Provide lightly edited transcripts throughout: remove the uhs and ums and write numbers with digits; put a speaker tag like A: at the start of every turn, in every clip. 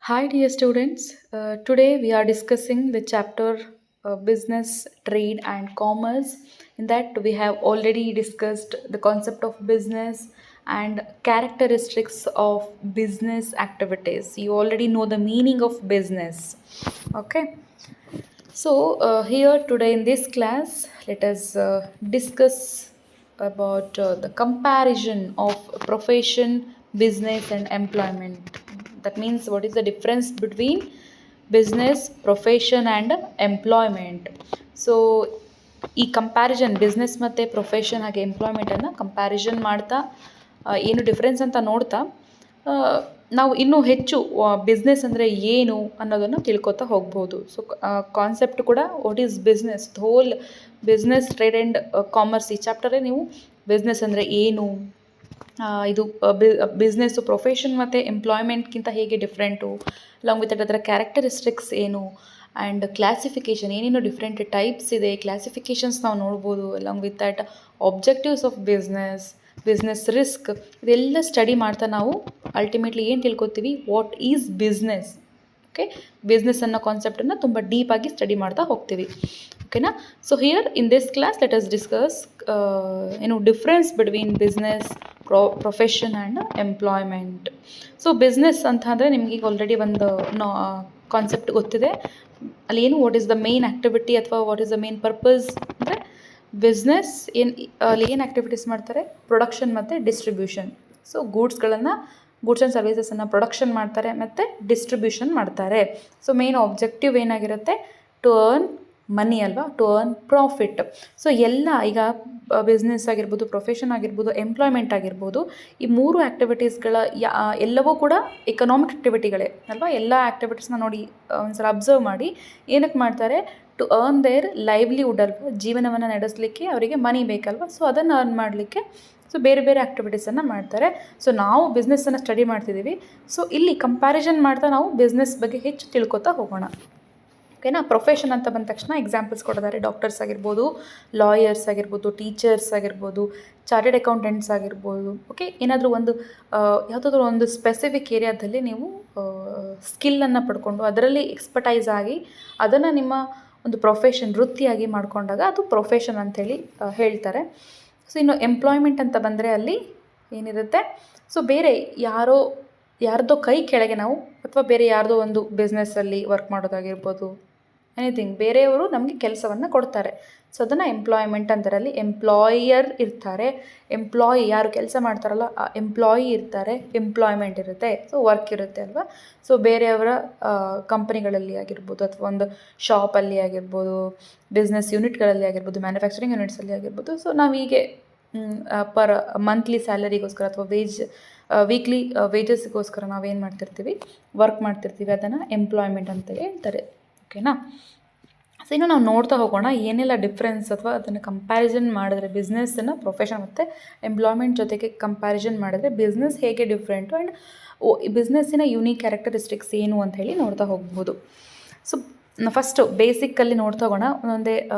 A: Hi, dear students. Today we are discussing the chapter Business, Trade, and Commerce. In that, we have already discussed the concept of business and characteristics of business activities. You already know the meaning of business. Okay. So, here today in this class, let us discuss about the comparison of profession, business, and employment. That means, what is the difference between business, profession, and employment? So, ಈ comparison business ಮತ್ತು profession ಹಾಗೆ ಎಂಪ್ಲಾಯ್ಮೆಂಟನ್ನು comparison ಮಾಡ್ತಾ ಏನು difference ಅಂತ ನೋಡ್ತಾ ನಾವು ಇನ್ನೂ ಹೆಚ್ಚು ಬಿಸ್ನೆಸ್ ಅಂದರೆ ಏನು ಅನ್ನೋದನ್ನು ತಿಳ್ಕೊತಾ ಹೋಗ್ಬೋದು. ಸೊ ಕಾನ್ಸೆಪ್ಟ್ ಕೂಡ what is business, whole business, trade and commerce ಈ ಚಾಪ್ಟರೇ ನೀವು ಬಿಸ್ನೆಸ್ ಅಂದರೆ ಏನು, ಇದು ಬಿಸ್ನೆಸ್ಸು ಪ್ರೊಫೆಷನ್ ಮತ್ತು ಎಂಪ್ಲಾಯ್ಮೆಂಟ್ಗಿಂತ ಹೇಗೆ ಡಿಫ್ರೆಂಟು, ಅಲಾಂಗ್ ವಿತ್ ಅದರ ಕ್ಯಾರೆಕ್ಟರಿಸ್ಟಿಕ್ಸ್ ಏನು, ಆ್ಯಂಡ್ ಕ್ಲಾಸಿಫಿಕೇಷನ್ ಏನೇನು ಡಿಫ್ರೆಂಟ್ ಟೈಪ್ಸ್ ಇದೆ, ಕ್ಲಾಸಿಫಿಕೇಷನ್ಸ್ ನಾವು ನೋಡ್ಬೋದು. Along with that objectives of business risk, ಇದೆಲ್ಲ ಸ್ಟಡಿ ಮಾಡ್ತಾ ನಾವು ಅಲ್ಟಿಮೇಟ್ಲಿ ಏನು ತಿಳ್ಕೊತೀವಿ, what is business. Okay, business ಅನ್ನೋ ಕಾನ್ಸೆಪ್ಟನ್ನು ತುಂಬ ಡೀಪಾಗಿ ಸ್ಟಡಿ ಮಾಡ್ತಾ ಹೋಗ್ತೀವಿ. ಓಕೆನಾ. So here in this class let us discuss difference between business, profession and employment. So business ಅಂತ ಅಂದರೆ ನಿಮಗೆ ಈಗ ಆಲ್ರೆಡಿ ಒಂದು ಕಾನ್ಸೆಪ್ಟ್ ಗೊತ್ತಿದೆ. ಅಲ್ಲಿ ಏನು what is the main activity ಅಥವಾ what is the main purpose ಅಂದರೆ ಬಿಸ್ನೆಸ್ ಅಲ್ಲಿ ಏನು ಆ್ಯಕ್ಟಿವಿಟೀಸ್ ಮಾಡ್ತಾರೆ, ಪ್ರೊಡಕ್ಷನ್ ಮತ್ತು ಡಿಸ್ಟ್ರಿಬ್ಯೂಷನ್. ಸೊ ಗೂಡ್ಸ್ ಆ್ಯಂಡ್ ಸರ್ವಿಸಸನ್ನು ಪ್ರೊಡಕ್ಷನ್ ಮಾಡ್ತಾರೆ ಮತ್ತು ಡಿಸ್ಟ್ರಿಬ್ಯೂಷನ್ ಮಾಡ್ತಾರೆ. ಸೊ ಮೇನ್ ಆಬ್ಜೆಕ್ಟಿವ್ ಏನಾಗಿರುತ್ತೆ, ಟು ಅರ್ನ್ ಮನಿ ಅಲ್ವಾ, ಟು ಅರ್ನ್ ಪ್ರಾಫಿಟ್. ಸೊ ಎಲ್ಲ ಈಗ ಬಿಸ್ನೆಸ್ ಆಗಿರ್ಬೋದು, ಪ್ರೊಫೆಷನ್ ಆಗಿರ್ಬೋದು, ಎಂಪ್ಲಾಯ್ಮೆಂಟ್ ಆಗಿರ್ಬೋದು, ಈ ಮೂರು ಆ್ಯಕ್ಟಿವಿಟೀಸ್ಗಳ ಎಲ್ಲವೂ ಕೂಡ ಎಕನಾಮಿಕ್ ಆ್ಯಕ್ಟಿವಿಟಿಗಳೇ ಅಲ್ವಾ. ಎಲ್ಲ ಆ್ಯಕ್ಟಿವಿಟೀಸ್ನ ನೋಡಿ ಒಂದ್ಸಲ ಅಬ್ಸರ್ವ್ ಮಾಡಿ, ಏನಕ್ಕೆ ಮಾಡ್ತಾರೆ, ಟು ಅರ್ನ್ ದೇರ್ ಲೈವ್ಲಿಹುಡ್ ಅಲ್ವಾ, ಜೀವನವನ್ನು ನಡೆಸಲಿಕ್ಕೆ ಅವರಿಗೆ ಮನಿ ಬೇಕಲ್ವ. ಸೊ ಅದನ್ನು ಅರ್ನ್ ಮಾಡಲಿಕ್ಕೆ ಸೊ ಬೇರೆ ಬೇರೆ ಆ್ಯಕ್ಟಿವಿಟೀಸನ್ನು ಮಾಡ್ತಾರೆ. ಸೊ ನಾವು ಬಿಸ್ನೆಸ್ಸನ್ನು ಸ್ಟಡಿ ಮಾಡ್ತಿದ್ದೀವಿ. ಸೊ ಇಲ್ಲಿ ಕಂಪ್ಯಾರಿಸನ್ ಮಾಡ್ತಾ ನಾವು ಬಿಸ್ನೆಸ್ ಬಗ್ಗೆ ಹೆಚ್ಚು ತಿಳ್ಕೊತಾ ಹೋಗೋಣ. ಓಕೆನಾ. ಪ್ರೊಫೆಷನ್ ಅಂತ ಬಂದ ತಕ್ಷಣ ಎಕ್ಸಾಂಪಲ್ಸ್ ಕೊಟ್ಟಿದ್ದಾರೆ. ಡಾಕ್ಟರ್ಸ್ ಆಗಿರ್ಬೋದು, ಲಾಯರ್ಸ್ ಆಗಿರ್ಬೋದು, ಟೀಚರ್ಸ್ ಆಗಿರ್ಬೋದು, ಚಾರ್ಟೆಡ್ ಅಕೌಂಟೆಂಟ್ಸ್ ಆಗಿರ್ಬೋದು. ಓಕೆ, ಏನಾದರೂ ಒಂದು ಯಾವುದಾದ್ರೂ ಒಂದು ಸ್ಪೆಸಿಫಿಕ್ ಏರಿಯಾದಲ್ಲಿ ನೀವು ಸ್ಕಿಲ್ಲನ್ನು ಪಡ್ಕೊಂಡು ಅದರಲ್ಲಿ ಎಕ್ಸ್ಪರ್ಟೈಸ್ ಆಗಿ ಅದನ್ನು ನಿಮ್ಮ ಒಂದು ಪ್ರೊಫೆಷನ್ ವೃತ್ತಿಯಾಗಿ ಮಾಡಿಕೊಂಡಾಗ ಅದು ಪ್ರೊಫೆಷನ್ ಅಂಥೇಳಿ ಹೇಳ್ತಾರೆ. ಸೊ ಇನ್ನು ಎಂಪ್ಲಾಯ್ಮೆಂಟ್ ಅಂತ ಬಂದರೆ ಅಲ್ಲಿ ಏನಿರುತ್ತೆ, ಸೊ ಬೇರೆ ಯಾರ್ದೋ ಕೈ ಕೆಳಗೆ ನಾವು ಅಥವಾ ಬೇರೆ ಯಾರ್ದೋ ಒಂದು ಬಿಸ್ನೆಸ್ಸಲ್ಲಿ ವರ್ಕ್ ಮಾಡೋದಾಗಿರ್ಬೋದು, ಎನಿಥಿಂಗ್, ಬೇರೆಯವರು ನಮಗೆ ಕೆಲಸವನ್ನು ಕೊಡ್ತಾರೆ. ಸೊ ಅದನ್ನು ಎಂಪ್ಲಾಯ್ಮೆಂಟ್ ಅಂತಾರೆ. ಅಲ್ಲಿ ಎಂಪ್ಲಾಯರ್ ಇರ್ತಾರೆ, ಎಂಪ್ಲಾಯಿ ಯಾರು ಕೆಲಸ ಮಾಡ್ತಾರಲ್ಲ ಆ ಎಂಪ್ಲಾಯಿ ಇರ್ತಾರೆ, ಎಂಪ್ಲಾಯ್ಮೆಂಟ್ ಇರುತ್ತೆ, ಸೊ ವರ್ಕ್ ಇರುತ್ತೆ ಅಲ್ವಾ. ಸೊ ಬೇರೆಯವರ ಕಂಪನಿಗಳಲ್ಲಿ ಆಗಿರ್ಬೋದು ಅಥವಾ ಒಂದು ಶಾಪಲ್ಲಿ ಆಗಿರ್ಬೋದು, ಬಿಸ್ನೆಸ್ ಯೂನಿಟ್ಗಳಲ್ಲಿ ಆಗಿರ್ಬೋದು, ಮ್ಯಾನುಫ್ಯಾಕ್ಚರಿಂಗ್ ಯೂನಿಟ್ಸಲ್ಲಿ ಆಗಿರ್ಬೋದು. ಸೊ ನಾವು ಹೀಗೆ ಪರ್ ಮಂತ್ಲಿ ಸ್ಯಾಲರಿಗೋಸ್ಕರ ಅಥವಾ ವೀಕ್ಲಿ ವೇಜಸ್ಗೋಸ್ಕರ ನಾವೇನು ಮಾಡ್ತಿರ್ತೀವಿ, ವರ್ಕ್ ಮಾಡ್ತಿರ್ತೀವಿ, ಅದನ್ನು ಎಂಪ್ಲಾಯ್ಮೆಂಟ್ ಅಂತ ಹೇಳ್ತಾರೆ. ಓಕೆನಾ. ಸೊ ಇನ್ನು ನಾವು ನೋಡ್ತಾ ಹೋಗೋಣ ಏನೆಲ್ಲ ಡಿಫ್ರೆನ್ಸ್ ಅಥವಾ ಅದನ್ನು ಕಂಪ್ಯಾರಿಸನ್ ಮಾಡಿದ್ರೆ, ಬಿಸ್ನೆಸ್ಸನ್ನು ಪ್ರೊಫೆಷನ್ ಮತ್ತು ಎಂಪ್ಲಾಯ್ಮೆಂಟ್ ಜೊತೆಗೆ ಕಂಪ್ಯಾರಿಸನ್ ಮಾಡಿದ್ರೆ ಬಿಸ್ನೆಸ್ ಹೇಗೆ ಡಿಫ್ರೆಂಟು ಆ್ಯಂಡ್ ಬಿಸ್ನೆಸ್ಸಿನ ಯೂನಿಕ್ ಕ್ಯಾರೆಕ್ಟರಿಸ್ಟಿಕ್ಸ್ ಏನು ಅಂತ ಹೇಳಿ ನೋಡ್ತಾ ಹೋಗ್ಬೋದು. ಸೊ ಫಸ್ಟು ಬೇಸಿಕ್ಕಲ್ಲಿ ನೋಡ್ತಾ ಹೋಗೋಣ.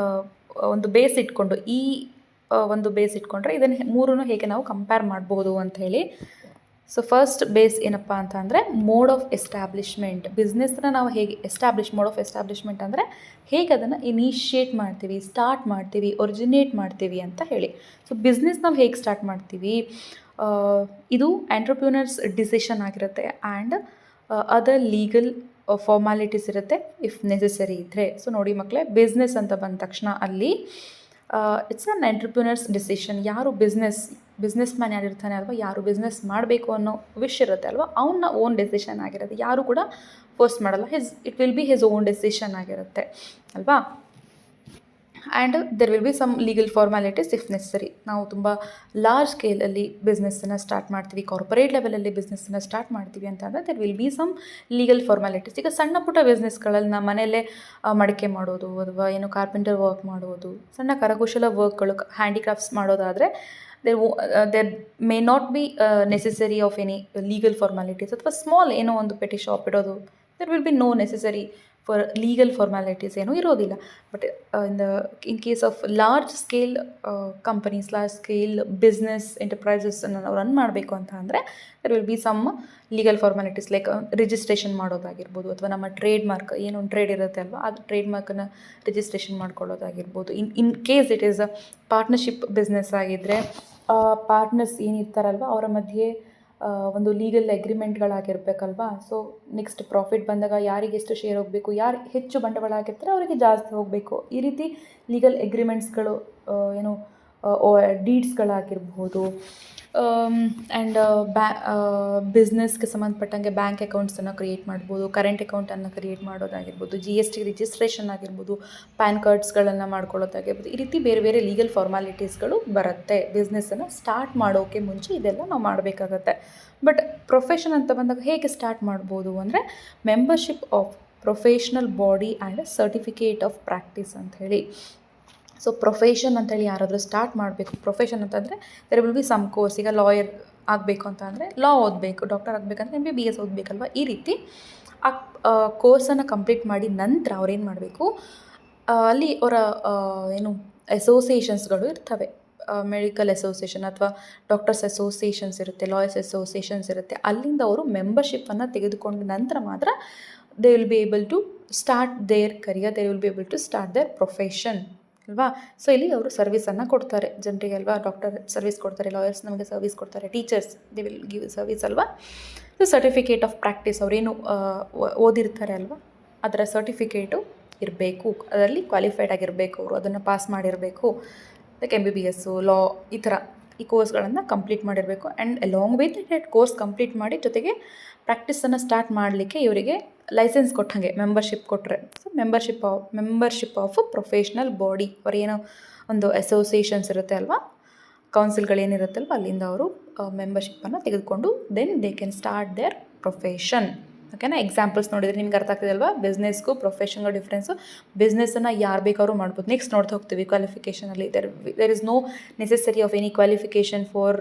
A: ಒಂದು ಬೇಸ್ ಇಟ್ಕೊಂಡು ಒಂದು ಬೇಸ್ ಇಟ್ಕೊಂಡ್ರೆ ಇದನ್ನು ಮೂರೂ ಹೇಗೆ ನಾವು ಕಂಪೇರ್ ಮಾಡ್ಬೋದು ಅಂತ ಹೇಳಿ. ಸೊ ಫಸ್ಟ್ ಬೇಸ್ ಏನಪ್ಪ ಅಂತ ಅಂದರೆ ಮೋಡ್ ಆಫ್ ಎಸ್ಟಾಬ್ಲಿಷ್ಮೆಂಟ್. ಬಿಸ್ನೆಸ್ನ ನಾವು ಹೇಗೆ ಮೋಡ್ ಆಫ್ ಎಸ್ಟಾಬ್ಲಿಷ್ಮೆಂಟ್ ಅಂದರೆ ಹೇಗೆ ಅದನ್ನು ಇನಿಷಿಯೇಟ್ ಮಾಡ್ತೀವಿ, ಸ್ಟಾರ್ಟ್ ಮಾಡ್ತೀವಿ, ಒರಿಜಿನೇಟ್ ಮಾಡ್ತೀವಿ ಅಂತ ಹೇಳಿ. ಸೊ ಬಿಸ್ನೆಸ್ ನಾವು ಹೇಗೆ ಸ್ಟಾರ್ಟ್ ಮಾಡ್ತೀವಿ, ಇದು ಎಂಟ್ರಪ್ರಿನರ್ಸ್ ಡಿಸಿಷನ್ ಆಗಿರುತ್ತೆ ಆ್ಯಂಡ್ ಅದರ್ ಲೀಗಲ್ ಫಾರ್ಮ್ಯಾಲಿಟೀಸ್ ಇರುತ್ತೆ ಇಫ್ ನೆಸೆಸರಿ ಇದ್ದರೆ. ಸೊ ನೋಡಿ ಮಕ್ಕಳೇ, ಬಿಸ್ನೆಸ್ ಅಂತ ಬಂದ ತಕ್ಷಣ ಅಲ್ಲಿ ಇಟ್ಸ್ ಅನ್ ಎಂಟ್ರಪ್ರಿನರ್ಸ್ ಡಿಸಿಷನ್. ಯಾರು ಬಿಸ್ನೆಸ್ ಮ್ಯಾನ್ ಯಾರಿರ್ತಾನೆ ಅಲ್ವಾ, ಯಾರು ಬಿಸ್ನೆಸ್ ಮಾಡಬೇಕು ಅನ್ನೋ ವಿಶ್ ಇರುತ್ತೆ ಅಲ್ವಾ, ಅವನ ಓನ್ ಡೆಸಿಷನ್ ಆಗಿರುತ್ತೆ. ಯಾರು ಕೂಡ ಫೋರ್ಸ್ ಮಾಡಲ್ಲ, it will be his own decision ಆಗಿರುತ್ತೆ ಅಲ್ವಾ. And there will be some legal formalities if necessary. ನಾವು ತುಂಬ ಲಾರ್ಜ್ ಸ್ಕೇಲಲ್ಲಿ ಬಿಸ್ನೆಸ್ಸನ್ನು ಸ್ಟಾರ್ಟ್ ಮಾಡ್ತೀವಿ, ಕಾರ್ಪೊರೇಟ್ ಲೆವೆಲಲ್ಲಿ ಬಿಸ್ನೆಸ್ಸನ್ನು ಸ್ಟಾರ್ಟ್ ಮಾಡ್ತೀವಿ ಅಂತಂದರೆ there will be some legal formalities. ಈಗ ಸಣ್ಣ ಪುಟ್ಟ ಬಿಸ್ನೆಸ್ಗಳಲ್ಲಿ ನಮ್ಮ ಮನೆಯಲ್ಲೇ ಮಡಿಕೆ ಮಾಡೋದು ಅಥವಾ ಏನೋ ಕಾರ್ಪೆಂಟರ್ ವರ್ಕ್ ಮಾಡೋದು, ಸಣ್ಣ ಕರಕುಶಲ ವರ್ಕ್ಗಳು, ಹ್ಯಾಂಡಿಕ್ರಾಫ್ಟ್ಸ್ ಮಾಡೋದಾದರೆ there may not be necessary of any legal formalities. ಅಥವಾ ಸ್ಮಾಲ್ ಏನೋ ಒಂದು ಪೆಟಿ ಶಾಪ್ ಇಡೋದು, there will be no necessary for legal formalities ಏನೂ ಇರೋದಿಲ್ಲ. But in case of large scale companies, large scale business ಎಂಟರ್ಪ್ರೈಸಸ್ಸನ್ನು ನಾವು run ಮಾಡಬೇಕು ಅಂತ ಅಂದರೆ there will be some legal formalities like registration ಮಾಡೋದಾಗಿರ್ಬೋದು, ಅಥವಾ ನಮ್ಮ ಟ್ರೇಡ್ ಮಾರ್ಕ್ ಏನೊಂದು ಟ್ರೇಡ್ ಇರುತ್ತೆ ಅಲ್ವಾ, ಅದು ಟ್ರೇಡ್ ಮಾರ್ಕನ್ನು ರಿಜಿಸ್ಟ್ರೇಷನ್ ಮಾಡ್ಕೊಳ್ಳೋದಾಗಿರ್ಬೋದು. In case it is a partnership business ಆಗಿದ್ದರೆ ಪಾರ್ಟ್ನರ್ಸ್ ಏನಿರ್ತಾರಲ್ವ ಅವರ ಮಧ್ಯೆ ಒಂದು ಲೀಗಲ್ ಅಗ್ರಿಮೆಂಟ್ಗಳಾಗಿರ್ಬೇಕಲ್ವಾ. ಸೊ ನೆಕ್ಸ್ಟ್ ಪ್ರಾಫಿಟ್ ಬಂದಾಗ ಯಾರಿಗೆ ಎಷ್ಟು ಶೇರ್ ಹೋಗಬೇಕು, ಯಾರು ಹೆಚ್ಚು ಬಂಡವಾಳ ಹಾಕಿರ್ತಾರೆ ಅವರಿಗೆ ಜಾಸ್ತಿ ಹೋಗಬೇಕು, ಈ ರೀತಿ ಲೀಗಲ್ ಅಗ್ರಿಮೆಂಟ್ಸ್ಗಳು ಏನು ಡೀಡ್ಸ್ಗಳಾಗಿರ್ಬೋದು. ಆ್ಯಂಡ್ ಬಿಸ್ನೆಸ್ಗೆ ಸಂಬಂಧಪಟ್ಟಂಗೆ ಬ್ಯಾಂಕ್ ಅಕೌಂಟ್ಸನ್ನು ಕ್ರಿಯೇಟ್ ಮಾಡ್ಬೋದು, ಕರೆಂಟ್ ಅಕೌಂಟನ್ನು ಕ್ರಿಯೇಟ್ ಮಾಡೋದಾಗಿರ್ಬೋದು, GST ರಿಜಿಸ್ಟ್ರೇಷನ್ ಆಗಿರ್ಬೋದು, ಪ್ಯಾನ್ ಕಾರ್ಡ್ಸ್ಗಳನ್ನು ಮಾಡ್ಕೊಳ್ಳೋದಾಗಿರ್ಬೋದು. ಈ ರೀತಿ ಬೇರೆ ಬೇರೆ ಲೀಗಲ್ ಫಾರ್ಮ್ಯಾಲಿಟೀಸ್ಗಳು ಬರುತ್ತೆ ಬಿಸ್ನೆಸ್ಸನ್ನು ಸ್ಟಾರ್ಟ್ ಮಾಡೋಕ್ಕೆ ಮುಂಚೆ. ಇದೆಲ್ಲ ನಾವು ಮಾಡಬೇಕಾಗತ್ತೆ. ಬಟ್ ಪ್ರೊಫೆಷನ್ ಅಂತ ಬಂದಾಗ ಹೇಗೆ ಸ್ಟಾರ್ಟ್ ಮಾಡ್ಬೋದು ಅಂದರೆ membership of professional body and certificate of practice ಅಂಥೇಳಿ. ಸೊ ಪ್ರೊಫೆಷನ್ ಅಂತೇಳಿ ಯಾರಾದರೂ ಸ್ಟಾರ್ಟ್ ಮಾಡಬೇಕು. ಪ್ರೊಫೆಷನ್ ಅಂತಂದರೆ there will be some course. ಈಗ ಲಾಯರ್ ಆಗಬೇಕು ಅಂತ ಅಂದರೆ ಲಾ ಓದಬೇಕು, ಡಾಕ್ಟರ್ ಆಗಬೇಕಂದ್ರೆ MBBS ಓದಬೇಕಲ್ವ. ಈ ರೀತಿ ಆ ಕೋರ್ಸನ್ನು ಕಂಪ್ಲೀಟ್ ಮಾಡಿ ನಂತರ ಅವ್ರೇನು ಮಾಡಬೇಕು, ಅಲ್ಲಿ ಅವರ ಏನು ಅಸೋಸಿಯೇಷನ್ಸ್ಗಳು ಇರ್ತವೆ. ಮೆಡಿಕಲ್ ಅಸೋಸಿಯೇಷನ್ ಅಥವಾ ಡಾಕ್ಟರ್ಸ್ ಅಸೋಸಿಯೇಷನ್ಸ್ ಇರುತ್ತೆ, ಲಾಯರ್ಸ್ ಅಸೋಸಿಯೇಷನ್ಸ್ ಇರುತ್ತೆ. ಅಲ್ಲಿಂದ ಅವರು ಮೆಂಬರ್ಶಿಪ್ಪನ್ನು ತೆಗೆದುಕೊಂಡ ನಂತರ ಮಾತ್ರ they will be able to start their career, they will be able to start their profession ಅಲ್ವಾ. ಸೊ ಇಲ್ಲಿ ಅವರು ಸರ್ವಿಸನ್ನು ಕೊಡ್ತಾರೆ ಜನರಿಗೆ ಅಲ್ವಾ. ಡಾಕ್ಟರ್ ಸರ್ವಿಸ್ ಕೊಡ್ತಾರೆ, ಲಾಯರ್ಸ್ ನಮಗೆ ಸರ್ವಿಸ್ ಕೊಡ್ತಾರೆ, teachers they will give service ಅಲ್ವಾ. ಸೊ ಸರ್ಟಿಫಿಕೇಟ್ ಆಫ್ ಪ್ರಾಕ್ಟೀಸ್ ಅವರೇನು ಓದಿರ್ತಾರೆ ಅಲ್ವಾ, ಅದರ ಸರ್ಟಿಫಿಕೇಟು ಇರಬೇಕು, ಅದರಲ್ಲಿ ಕ್ವಾಲಿಫೈಡ್ ಆಗಿರಬೇಕು, ಅವರು ಅದನ್ನು ಪಾಸ್ ಮಾಡಿರಬೇಕು. ಲೈಕ್ MBBS, ಲಾ, ಈ ಥರ ಈ ಕೋರ್ಸ್ಗಳನ್ನು ಕಂಪ್ಲೀಟ್ ಮಾಡಿರಬೇಕು. And along with that course complete ಮಾಡಿ ಜೊತೆಗೆ ಪ್ರಾಕ್ಟೀಸನ್ನು ಸ್ಟಾರ್ಟ್ ಮಾಡಲಿಕ್ಕೆ ಇವರಿಗೆ ಲೈಸೆನ್ಸ್ ಕೊಟ್ಟಂಗೆ ಮೆಂಬರ್ಶಿಪ್ ಕೊಟ್ಟರೆ. So membership of professional body, ಅವರೇನೋ ಒಂದು ಅಸೋಸಿಯೇಷನ್ಸ್ ಇರುತ್ತೆ ಅಲ್ವಾ, ಕೌನ್ಸಿಲ್ಗಳೇನಿರುತ್ತಲ್ವ, ಅಲ್ಲಿಂದ ಅವರು ಮೆಂಬರ್ಶಿಪ್ಪನ್ನು ತೆಗೆದುಕೊಂಡು then they can start their profession. ಓಕೆನಾ. ಎಕ್ಸಾಂಪಲ್ಸ್ ನೋಡಿದರೆ ನಿಮ್ಗೆ ಅರ್ಥ ಆಗ್ತದೆ ಅಲ್ವಾ, ಬಿಸ್ನೆಸ್ಗೂ ಪ್ರೊಫೆಷನ್ಗೂ ಡಿಫ್ರೆನ್ಸು. ಬಿಸ್ನೆಸ್ಸನ್ನು ಯಾರು ಬೇಕಾದ್ರೂ ಮಾಡ್ಬೋದು. ನೆಕ್ಸ್ಟ್ ನೋಡ್ತಾ ಹೋಗ್ತೀವಿ ಕ್ವಾಲಿಫಿಕೇಷನಲ್ಲಿ. There is no necessary of any qualification for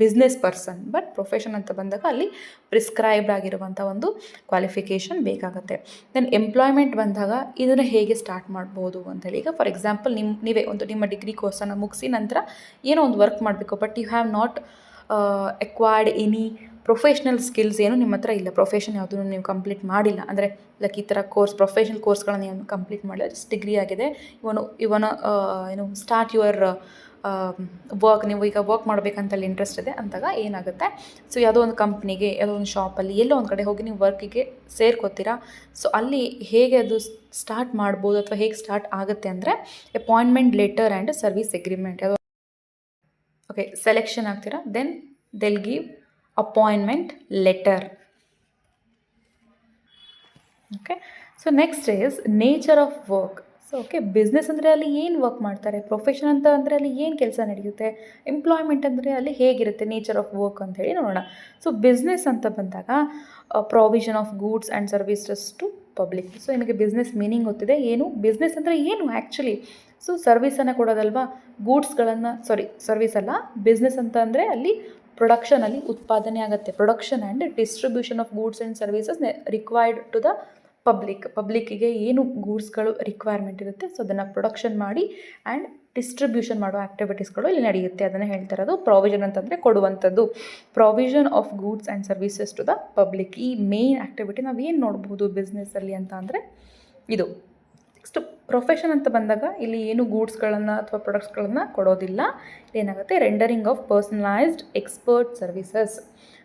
A: business person. But profession ಅಂತ ಬಂದಾಗ ಅಲ್ಲಿ ಪ್ರಿಸ್ಕ್ರೈಬ್ಡ್ ಆಗಿರುವಂಥ ಒಂದು ಕ್ವಾಲಿಫಿಕೇಷನ್ ಬೇಕಾಗುತ್ತೆ. ದೆನ್ ಎಂಪ್ಲಾಯ್ಮೆಂಟ್ ಬಂದಾಗ ಇದನ್ನು ಹೇಗೆ ಸ್ಟಾರ್ಟ್ ಮಾಡ್ಬೋದು ಅಂತೇಳಿ. ಈಗ ಫಾರ್ ಎಕ್ಸಾಂಪಲ್ ನೀವೇ ಒಂದು ನಿಮ್ಮ ಡಿಗ್ರಿ ಕೋರ್ಸನ್ನು ಮುಗಿಸಿ ನಂತರ ಏನೋ ಒಂದು ವರ್ಕ್ ಮಾಡಬೇಕು, but you have not acquired any professional skills ಏನು ನಿಮ್ಮ ಹತ್ರ ಇಲ್ಲ, ಪ್ರೊಫೆಷನ್ ಯಾವುದೂ ನೀವು ಕಂಪ್ಲೀಟ್ ಮಾಡಿಲ್ಲ ಅಂದರೆ ಲೈಕ್ ಈ ಥರ ಪ್ರೊಫೆಷನಲ್ ಕೋರ್ಸ್ಗಳನ್ನು ಏನು ಕಂಪ್ಲೀಟ್ ಮಾಡಿಲ್ಲ, ಜಸ್ಟ್ ಡಿಗ್ರಿ ಆಗಿದೆ. ಇವನ ಏನು ಸ್ಟಾರ್ಟ್ ಯುವರ್ ವರ್ಕ್, ನೀವು ಈಗ ವರ್ಕ್ ಮಾಡಬೇಕಂತಲ್ಲಿ ಇಂಟ್ರೆಸ್ಟ್ ಇದೆ ಅಂದಾಗ ಏನಾಗುತ್ತೆ, ಸೊ ಯಾವುದೋ ಒಂದು ಕಂಪ್ನಿಗೆ, ಯಾವುದೋ ಒಂದು ಶಾಪಲ್ಲಿ ಎಲ್ಲೋ ಒಂದು ಕಡೆ ಹೋಗಿ ನೀವು ವರ್ಕಿಗೆ ಸೇರ್ಕೋತೀರಾ. ಸೊ ಅಲ್ಲಿ ಹೇಗೆ ಅದು ಸ್ಟಾರ್ಟ್ ಮಾಡ್ಬೋದು ಅಥವಾ ಹೇಗೆ ಸ್ಟಾರ್ಟ್ ಆಗುತ್ತೆ ಅಂದರೆ appointment letter and service agreement. ಯಾವುದೋ ಓಕೆ ಸೆಲೆಕ್ಷನ್ ಆಗ್ತೀರಾ, then they'll give appointment letter. Okay. So next is nature of work. So okay, business ಅಂದರೆ ಅಲ್ಲಿ ಏನು ವರ್ಕ್ ಮಾಡ್ತಾರೆ, ಪ್ರೊಫೆಷನ್ ಅಂತ ಅಂದರೆ ಅಲ್ಲಿ ಏನು ಕೆಲಸ ನಡೆಯುತ್ತೆ, ಎಂಪ್ಲಾಯ್ಮೆಂಟ್ ಅಂದರೆ ಅಲ್ಲಿ ಹೇಗಿರುತ್ತೆ, ನೇಚರ್ ಆಫ್ ವರ್ಕ್ ಅಂತ ಹೇಳಿ ನೋಡೋಣ. ಸೊ ಬಿಸ್ನೆಸ್ ಅಂತ ಬಂದಾಗ provision of goods and services to public. So ನಿಮಗೆ ಬಿಸ್ನೆಸ್ ಮೀನಿಂಗ್ ಗೊತ್ತಿದೆ ಏನು, ಬಿಸ್ನೆಸ್ ಅಂದರೆ ಏನು ಆ್ಯಕ್ಚುಲಿ. ಸೊ ಸರ್ವಿಸನ್ನು ಕೊಡೋದಲ್ವಾ, ಗೂಡ್ಸ್ಗಳನ್ನು ಸರ್ವಿಸ್ ಅಲ್ಲ, ಬಿಸ್ನೆಸ್ ಅಂತ ಅಂದರೆ ಅಲ್ಲಿ ಪ್ರೊಡಕ್ಷನಲ್ಲಿ ಉತ್ಪಾದನೆ ಆಗುತ್ತೆ. Production and distribution of goods and services required to the ಪಬ್ಲಿಕ್ಕಿಗೆ ಏನು ಗೂಡ್ಸ್ಗಳು ರಿಕ್ವೈರ್ಮೆಂಟ್ ಇರುತ್ತೆ, ಸೊ ಅದನ್ನು ಪ್ರೊಡಕ್ಷನ್ ಮಾಡಿ ಆ್ಯಂಡ್ ಡಿಸ್ಟ್ರಿಬ್ಯೂಷನ್ ಮಾಡೋ ಆ್ಯಕ್ಟಿವಿಟೀಸ್ಗಳು ಇಲ್ಲಿ ನಡೆಯುತ್ತೆ. ಅದನ್ನು ಹೇಳ್ತಾ ಇರೋದು ಪ್ರಾವಿಷನ್ ಅಂತಂದರೆ ಕೊಡುವಂಥದ್ದು. Provision of goods and services to the public, ಈ ಮೇನ್ ಆ್ಯಕ್ಟಿವಿಟಿ ನಾವು ಏನು ನೋಡ್ಬೋದು ಬಿಸ್ನೆಸ್ಸಲ್ಲಿ ಅಂತ ಅಂದರೆ ಇದು. ನೆಕ್ಸ್ಟ್ ಪ್ರೊಫೆಷನ್ ಅಂತ ಬಂದಾಗ ಇಲ್ಲಿ ಏನು ಗೂಡ್ಸ್ಗಳನ್ನು ಅಥವಾ ಪ್ರಾಡಕ್ಟ್ಸ್ಗಳನ್ನು ಕೊಡೋದಿಲ್ಲ. ಏನಾಗುತ್ತೆ, rendering of personalised expert services.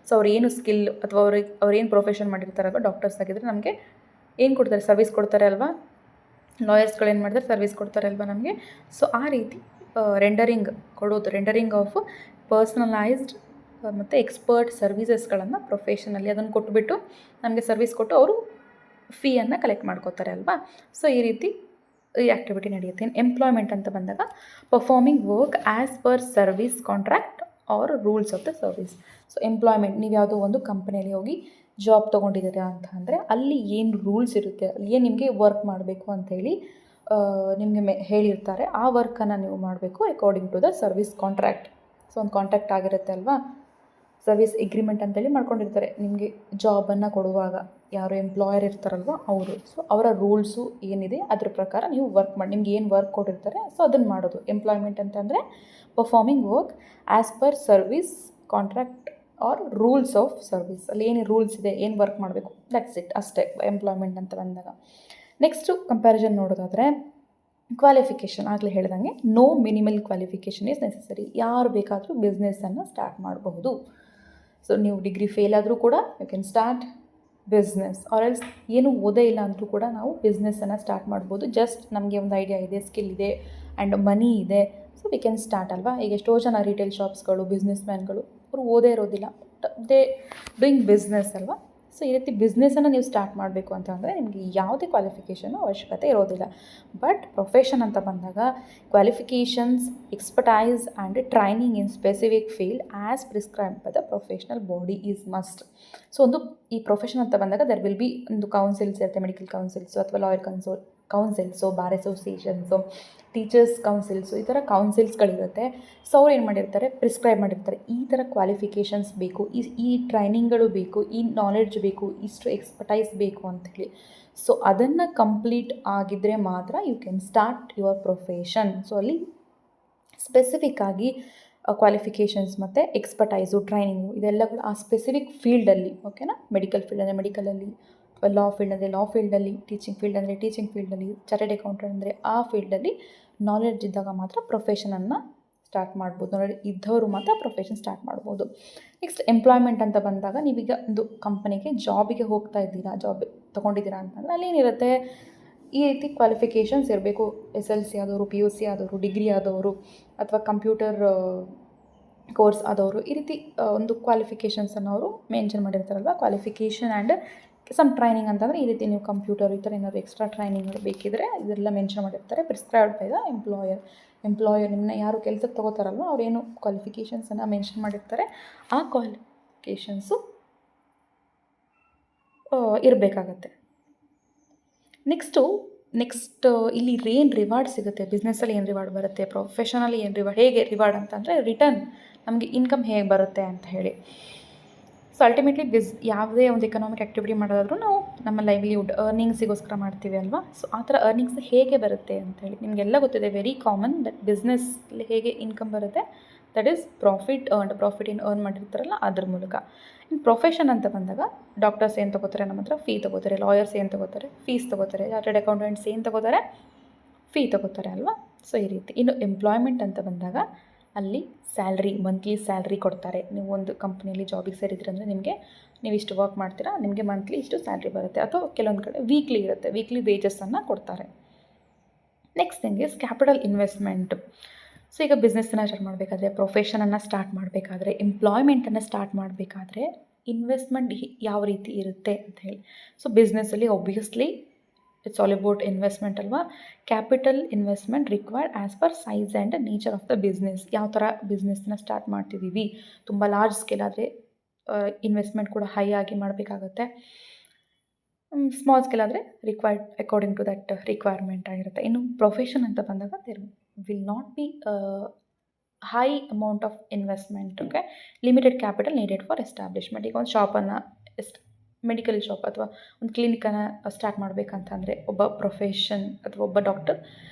A: So ಅವ್ರೇನು ಸ್ಕಿಲ್ ಅಥವಾ ಅವ್ರೇನು ಪ್ರೊಫೆಷನ್ ಮಾಡಿರ್ತಾರಲ್ವ, ಡಾಕ್ಟರ್ಸ್ ಆಗಿದ್ದರೆ ನಮಗೆ ಏನು ಕೊಡ್ತಾರೆ, ಸರ್ವಿಸ್ ಕೊಡ್ತಾರೆ ಅಲ್ವಾ. ಲಾಯರ್ಸ್ಗಳೇನು ಮಾಡ್ತಾರೆ, ಸರ್ವಿಸ್ ಕೊಡ್ತಾರೆ ಅಲ್ವಾ ನಮಗೆ. ಸೊ ಆ ರೀತಿ ರೆಂಡರಿಂಗ್ ಕೊಡೋದು, ರೆಂಡರಿಂಗ್ ಆಫ್ ಪರ್ಸನಲೈಸ್ಡ್ ಮತ್ತು ಎಕ್ಸ್ಪರ್ಟ್ ಸರ್ವಿಸಸ್ಗಳನ್ನು ಪ್ರೊಫೆಷನಲ್ಲಿ ಅದನ್ನು ಕೊಟ್ಬಿಟ್ಟು ನಮಗೆ ಸರ್ವಿಸ್ ಕೊಟ್ಟು ಅವರು ಫೀಯನ್ನು ಕಲೆಕ್ಟ್ ಮಾಡ್ಕೋತಾರೆ ಅಲ್ವಾ. ಸೊ ಈ ರೀತಿ ಈ ಆ್ಯಕ್ಟಿವಿಟಿ ನಡೆಯುತ್ತೆ. ಎಂಪ್ಲಾಯ್ಮೆಂಟ್ ಅಂತ ಬಂದಾಗ performing work as per service contract or rules of the service. So employment, ನೀವು ಯಾವುದೋ ಒಂದು ಕಂಪನಿಯಲ್ಲಿ ಹೋಗಿ ಜಾಬ್ ತೊಗೊಂಡಿದ್ದೀರಾ ಅಂತ ಅಂದರೆ ಅಲ್ಲಿ ಏನು ರೂಲ್ಸ್ ಇರುತ್ತೆ, ಅಲ್ಲಿ ಏನು ನಿಮಗೆ ವರ್ಕ್ ಮಾಡಬೇಕು ಅಂಥೇಳಿ ನಿಮಗೆ ಹೇಳಿರ್ತಾರೆ. ಆ ವರ್ಕನ್ನು ನೀವು ಮಾಡಬೇಕು according to the service contract. So ಒಂದು ಕಾಂಟ್ರಾಕ್ಟ್ ಆಗಿರುತ್ತೆ ಅಲ್ವಾ. ಸರ್ವಿಸ್ ಎಗ್ರಿಮೆಂಟ್ ಅಂತೇಳಿ ಮಾಡ್ಕೊಂಡಿರ್ತಾರೆ ನಿಮಗೆ ಜಾಬನ್ನು ಕೊಡುವಾಗ. ಯಾರು ಎಂಪ್ಲಾಯರ್ ಇರ್ತಾರಲ್ವ ಅವರು. ಸೊ ಅವರ ರೂಲ್ಸು ಏನಿದೆ ಅದ್ರ ಪ್ರಕಾರ ನೀವು ವರ್ಕ್ ಮಾಡಿ, ನಿಮ್ಗೆ ಏನು ವರ್ಕ್ ಕೊಟ್ಟಿರ್ತಾರೆ ಸೊ ಅದನ್ನು ಮಾಡೋದು. ಎಂಪ್ಲಾಯ್ಮೆಂಟ್ ಅಂತಂದರೆ performing work as per service contract or rules of service. ಅಲ್ಲಿ ಏನು ರೂಲ್ಸ್ ಇದೆ, ಏನು ವರ್ಕ್ ಮಾಡಬೇಕು, ದಟ್ಸ್ ಇಟ್, ಅಷ್ಟೇ ಎಂಪ್ಲಾಯ್ಮೆಂಟ್ ಅಂತ ಬಂದಾಗ. ನೆಕ್ಸ್ಟು ಕಂಪ್ಯಾರಿಸನ್ ನೋಡೋದಾದರೆ ಕ್ವಾಲಿಫಿಕೇಷನ್. ಆಗಲೇ ಹೇಳ್ದಂಗೆ no minimal qualification is necessary. ಯಾರು ಬೇಕಾದರೂ ಬಿಸ್ನೆಸ್ಸನ್ನು ಸ್ಟಾರ್ಟ್ ಮಾಡಬಹುದು. ಸೊ ನೀವು ಡಿಗ್ರಿ ಫೇಲ್ ಆದರೂ ಕೂಡ you can start business, or else ಏನು ಓದೇ ಇಲ್ಲ ಅಂದರೂ ಕೂಡ ನಾವು ಬಿಸ್ನೆಸ್ಸನ್ನು ಸ್ಟಾರ್ಟ್ ಮಾಡ್ಬೋದು. ಜಸ್ಟ್ ನಮಗೆ ಒಂದು ಐಡಿಯಾ ಇದೆ, ಸ್ಕಿಲ್ ಇದೆ ಆ್ಯಂಡ್ ಮನಿ ಇದೆ, ಸೊ ವಿ ಕ್ಯಾನ್ ಸ್ಟಾರ್ಟ್ ಅಲ್ವಾ. ಈಗ ಎಷ್ಟೋ ಜನ ರಿಟೇಲ್ ಶಾಪ್ಸ್ಗಳು, ಬಿಸ್ನೆಸ್ ಮ್ಯಾನ್ಗಳು ಅವರು ಓದೇ ಇರೋದಿಲ್ಲ, ದೇ ಡೂಯಿಂಗ್ ಬಿಸ್ನೆಸ್ ಅಲ್ವಾ. ಸೊ ಈ ರೀತಿ ಬಿಸ್ನೆಸ್ಸನ್ನು ನೀವು ಸ್ಟಾರ್ಟ್ ಮಾಡಬೇಕು ಅಂತ ಅಂದರೆ ನಿಮಗೆ ಯಾವುದೇ ಕ್ವಾಲಿಫಿಕೇಷನು ಅವಶ್ಯಕತೆ ಇರೋದಿಲ್ಲ. ಬಟ್ ಪ್ರೊಫೆಷನ್ ಅಂತ ಬಂದಾಗ qualifications, expertise and training in specific field as prescribed by the professional body is must. So ಒಂದು ಈ ಪ್ರೊಫೆಷನ್ ಅಂತ ಬಂದಾಗ ದರ್ ವಿಲ್ ಬಿ ಒಂದು ಕೌನ್ಸಿಲ್ಸ್ ಇರುತ್ತೆ, ಮೆಡಿಕಲ್ ಕೌನ್ಸಿಲ್ಸು ಅಥವಾ ಲಾಯರ್ ಕೌನ್ಸಿಲ್ಸು, ಬಾರ್ ಅಸೋಸಿಯೇಷನ್ಸು, ಟೀಚರ್ಸ್ ಕೌನ್ಸಿಲ್ಸು, ಈ ಥರ ಕೌನ್ಸಿಲ್ಸ್ಗಳಿರುತ್ತೆ. ಸೊ ಅವ್ರು ಏನು ಮಾಡಿರ್ತಾರೆ, ಪ್ರಿಸ್ಕ್ರೈಬ್ ಮಾಡಿರ್ತಾರೆ ಈ ಥರ ಕ್ವಾಲಿಫಿಕೇಷನ್ಸ್ ಬೇಕು, ಈ ಟ್ರೈನಿಂಗ್ಗಳು ಬೇಕು, ಈ ನಾಲೆಡ್ಜ್ ಬೇಕು, ಇಷ್ಟು ಎಕ್ಸ್ಪರ್ಟೈಸ್ ಬೇಕು ಅಂಥೇಳಿ. ಸೊ ಅದನ್ನು ಕಂಪ್ಲೀಟ್ ಆಗಿದ್ದರೆ ಮಾತ್ರ you can start your profession. So ಅಲ್ಲಿ ಸ್ಪೆಸಿಫಿಕ್ ಆಗಿ ಕ್ವಾಲಿಫಿಕೇಷನ್ಸ್ ಮತ್ತು ಎಕ್ಸ್ಪರ್ಟೈಸು, ಟ್ರೈನಿಂಗು ಇದೆಲ್ಲಗಳು ಆ ಸ್ಪೆಸಿಫಿಕ್ ಫೀಲ್ಡಲ್ಲಿ, ಓಕೆನಾ. ಮೆಡಿಕಲ್ ಫೀಲ್ಡ್ ಅಂದರೆ ಮೆಡಿಕಲಲ್ಲಿ, ಲಾ ಫೀಲ್ಡ್ ಅಂದರೆ ಲಾ ಫೀಲ್ಡಲ್ಲಿ, ಟೀಚಿಂಗ್ ಫೀಲ್ಡ್ ಅಂದರೆ ಟೀಚಿಂಗ್ ಫೀಲ್ಡಲ್ಲಿ, ಚಾರ್ಟೆಡ್ ಅಕೌಂಟೆಂಟ್ ಅಂದರೆ ಆ ಫೀಲ್ಡಲ್ಲಿ ನಾಲೆಡ್ಜ್ ಇದ್ದಾಗ ಮಾತ್ರ ಪ್ರೊಫೆಷನನ್ನು ಸ್ಟಾರ್ಟ್ ಮಾಡ್ಬೋದು. ನಾಲೆಡ್ಜ್ ಇದ್ದವರು ಮಾತ್ರ ಪ್ರೊಫೆಷನ್ ಸ್ಟಾರ್ಟ್ ಮಾಡ್ಬೋದು. ನೆಕ್ಸ್ಟ್ ಎಂಪ್ಲಾಯ್ಮೆಂಟ್ ಅಂತ ಬಂದಾಗ ನೀವೀಗ ಒಂದು ಕಂಪನಿಗೆ ಜಾಬಿಗೆ ಹೋಗ್ತಾ ಇದ್ದೀರಾ, ಜಾಬ್ ತೊಗೊಂಡಿದ್ದೀರಾ ಅಂತಂದರೆ ಅಲ್ಲಿ ಏನಿರುತ್ತೆ, ಈ ರೀತಿ ಕ್ವಾಲಿಫಿಕೇಷನ್ಸ್ ಇರಬೇಕು. SLC ಆದವರು, PUC ಆದವರು, ಡಿಗ್ರಿ ಆದವರು ಅಥವಾ ಕಂಪ್ಯೂಟರ್ ಕೋರ್ಸ್ ಆದವರು, ಈ ರೀತಿ ಒಂದು ಕ್ವಾಲಿಫಿಕೇಷನ್ಸನ್ನು ಅವರು ಮೆನ್ಷನ್ ಮಾಡಿರ್ತಾರಲ್ವ. ಕ್ವಾಲಿಫಿಕೇಷನ್ ಆ್ಯಂಡ್ ಸಮ್ ಟ್ರೈನಿಂಗ್ ಅಂತಂದರೆ ಈ ರೀತಿ ನೀವು ಕಂಪ್ಯೂಟರ್ ಈ ಥರ ಏನಾದರೂ ಎಕ್ಸ್ಟ್ರಾ ಟ್ರೈನಿಂಗ್ ಬೇಕಿದ್ದರೆ ಇದೆಲ್ಲ ಮೆನ್ಷನ್ ಮಾಡಿರ್ತಾರೆ, ಪ್ರಿಸ್ಕ್ರೈಬ್ಡ್ ಬೈ ದ ಎಂಪ್ಲಾಯರ್. ನಿಮ್ಮನ್ನ ಯಾರು ಕೆಲಸಕ್ಕೆ ತೊಗೋತಾರಲ್ವ ಅವರೇನು ಕ್ವಾಲಿಫಿಕೇಷನ್ಸನ್ನು ಮೆನ್ಷನ್ ಮಾಡಿರ್ತಾರೆ, ಆ ಕ್ವಾಲಿಫಿಕೇಷನ್ಸು ಇರಬೇಕಾಗತ್ತೆ. ನೆಕ್ಸ್ಟ್ ಇಲ್ಲಿ ಏನು ರಿವಾರ್ಡ್ ಸಿಗುತ್ತೆ, ಬಿಸ್ನೆಸ್ಸಲ್ಲಿ ಏನು ರಿವಾರ್ಡ್ ಬರುತ್ತೆ, ಪ್ರೊಫೆಷನಲ್ಲಿ ಏನು ರಿವಾರ್ಡ್, ಹೇಗೆ ರಿವಾರ್ಡ್ ಅಂತಂದರೆ ರಿಟರ್ನ್, ನಮಗೆ ಇನ್ಕಮ್ ಹೇಗೆ ಬರುತ್ತೆ ಅಂತ ಹೇಳಿ. ಸೊ ಅಲ್ಟಿಮೇಟ್ಲಿ ಯಾವುದೇ ಒಂದು ಎಕನಾಮಿಕ್ ಆ್ಯಕ್ಟಿವಿಟಿ ಮಾಡೋದಾದ್ರೂ ನಾವು ನಮ್ಮ ಲೈವ್ಲಿಹುಡ್ ಅರ್ನಿಂಗ್ಸಿಗೋಸ್ಕರ ಮಾಡ್ತೀವಿ ಅಲ್ವಾ. ಸೊ ಆ ಥರ ಅರ್ನಿಂಗ್ಸ್ ಹೇಗೆ ಬರುತ್ತೆ ಅಂತೇಳಿ ನಿಮಗೆಲ್ಲ ಗೊತ್ತಿದೆ, ವೆರಿ ಕಾಮನ್ ದಟ್ ಬಿಸ್ನೆಸ್ಲಿ ಹೇಗೆ ಇನ್ಕಮ್ ಬರುತ್ತೆ, ದಟ್ ಈಸ್ ಪ್ರಾಫಿಟ್ ಏನು ಅರ್ನ್ ಮಾಡಿರ್ತಾರಲ್ಲ ಅದ್ರ ಮೂಲಕ. ಇನ್ನು ಪ್ರೊಫೆಷನ್ ಅಂತ ಬಂದಾಗ ಡಾಕ್ಟರ್ಸ್ ಏನು ತೊಗೋತಾರೆ, ನಮ್ಮ ಹತ್ರ ಫೀ ತೊಗೋತಾರೆ, ಲಾಯರ್ಸ್ ಏನು ತೊಗೋತಾರೆ, ಫೀಸ್ ತೊಗೋತಾರೆ, ಚಾರ್ಟೆಡ್ ಅಕೌಂಟೆಂಟ್ಸ್ ಏನು ತೊಗೋತಾರೆ, ಫೀ ತೊಗೋತಾರೆ ಅಲ್ವಾ. ಸೊ ಈ ರೀತಿ. ಇನ್ನು ಎಂಪ್ಲಾಯ್ಮೆಂಟ್ ಅಂತ ಬಂದಾಗ ಅಲ್ಲಿ ಸ್ಯಾಲ್ರಿ, ಮಂತ್ಲಿ ಸ್ಯಾಲ್ರಿ ಕೊಡ್ತಾರೆ. ನೀವು ಒಂದು ಕಂಪ್ನಿಯಲ್ಲಿ ಜಾಬಿಗೆ ಸೇರಿದ್ರೆ ಅಂದರೆ ನೀವು ಇಷ್ಟು ವರ್ಕ್ ಮಾಡ್ತೀರಾ, ನಿಮಗೆ ಮಂತ್ಲಿ ಇಷ್ಟು ಸ್ಯಾಲ್ರಿ ಬರುತ್ತೆ, ಅಥವಾ ಕೆಲವೊಂದು ಕಡೆ ವೀಕ್ಲಿ ಇರುತ್ತೆ, ವೀಕ್ಲಿ ವೇಜಸ್ಸನ್ನು ಕೊಡ್ತಾರೆ. Next thing is capital investment. So ಈಗ ಬಿಸ್ನೆಸ್ಸನ್ನು ಸ್ಟಾರ್ಟ್ ಮಾಡಬೇಕಾದ್ರೆ, ಪ್ರೊಫೆಷನನ್ನು ಸ್ಟಾರ್ಟ್ ಮಾಡಬೇಕಾದ್ರೆ, ಎಂಪ್ಲಾಯ್ಮೆಂಟನ್ನು ಸ್ಟಾರ್ಟ್ ಮಾಡಬೇಕಾದ್ರೆ ಇನ್ವೆಸ್ಟ್ಮೆಂಟ್ ಯಾವ ರೀತಿ ಇರುತ್ತೆ ಅಂತ ಹೇಳಿ. ಸೊ ಬಿಸ್ನೆಸ್ಸಲ್ಲಿ obviously it's all about investment ಅಲ್ವಾ. Capital investment required as per size and nature of the business. ಯಾವ ಥರ ಬಿಸ್ನೆಸ್ನ ಸ್ಟಾರ್ಟ್ ಮಾಡ್ತಿದ್ದೀವಿ, ತುಂಬ ಲಾರ್ಜ್ ಸ್ಕೇಲ್ ಆದರೆ ಇನ್ವೆಸ್ಟ್ಮೆಂಟ್ ಕೂಡ ಹೈ ಆಗಿ ಮಾಡಬೇಕಾಗತ್ತೆ. ಸ್ಮಾಲ್ ಸ್ಕೇಲ್ ಆದರೆ required according to that requirement ಆಗಿರುತ್ತೆ. ಇನ್ನು ಪ್ರೊಫೆಷನ್ ಅಂತ ಬಂದಾಗ there will not be high amount of investment, okay. Limited capital needed for establishment. ಈಗ ಒಂದು ಶಾಪನ್ನು ಮೆಡಿಕಲ್ ಶಾಪ್ ಅಥವಾ ಒಂದು ಕ್ಲಿನಿಕನ್ನು ಸ್ಟಾರ್ಟ್ ಮಾಡಬೇಕಂತಂದರೆ ಒಬ್ಬ ಪ್ರೊಫೆಷನ್ ಅಥವಾ ಒಬ್ಬ ಡಾಕ್ಟರ್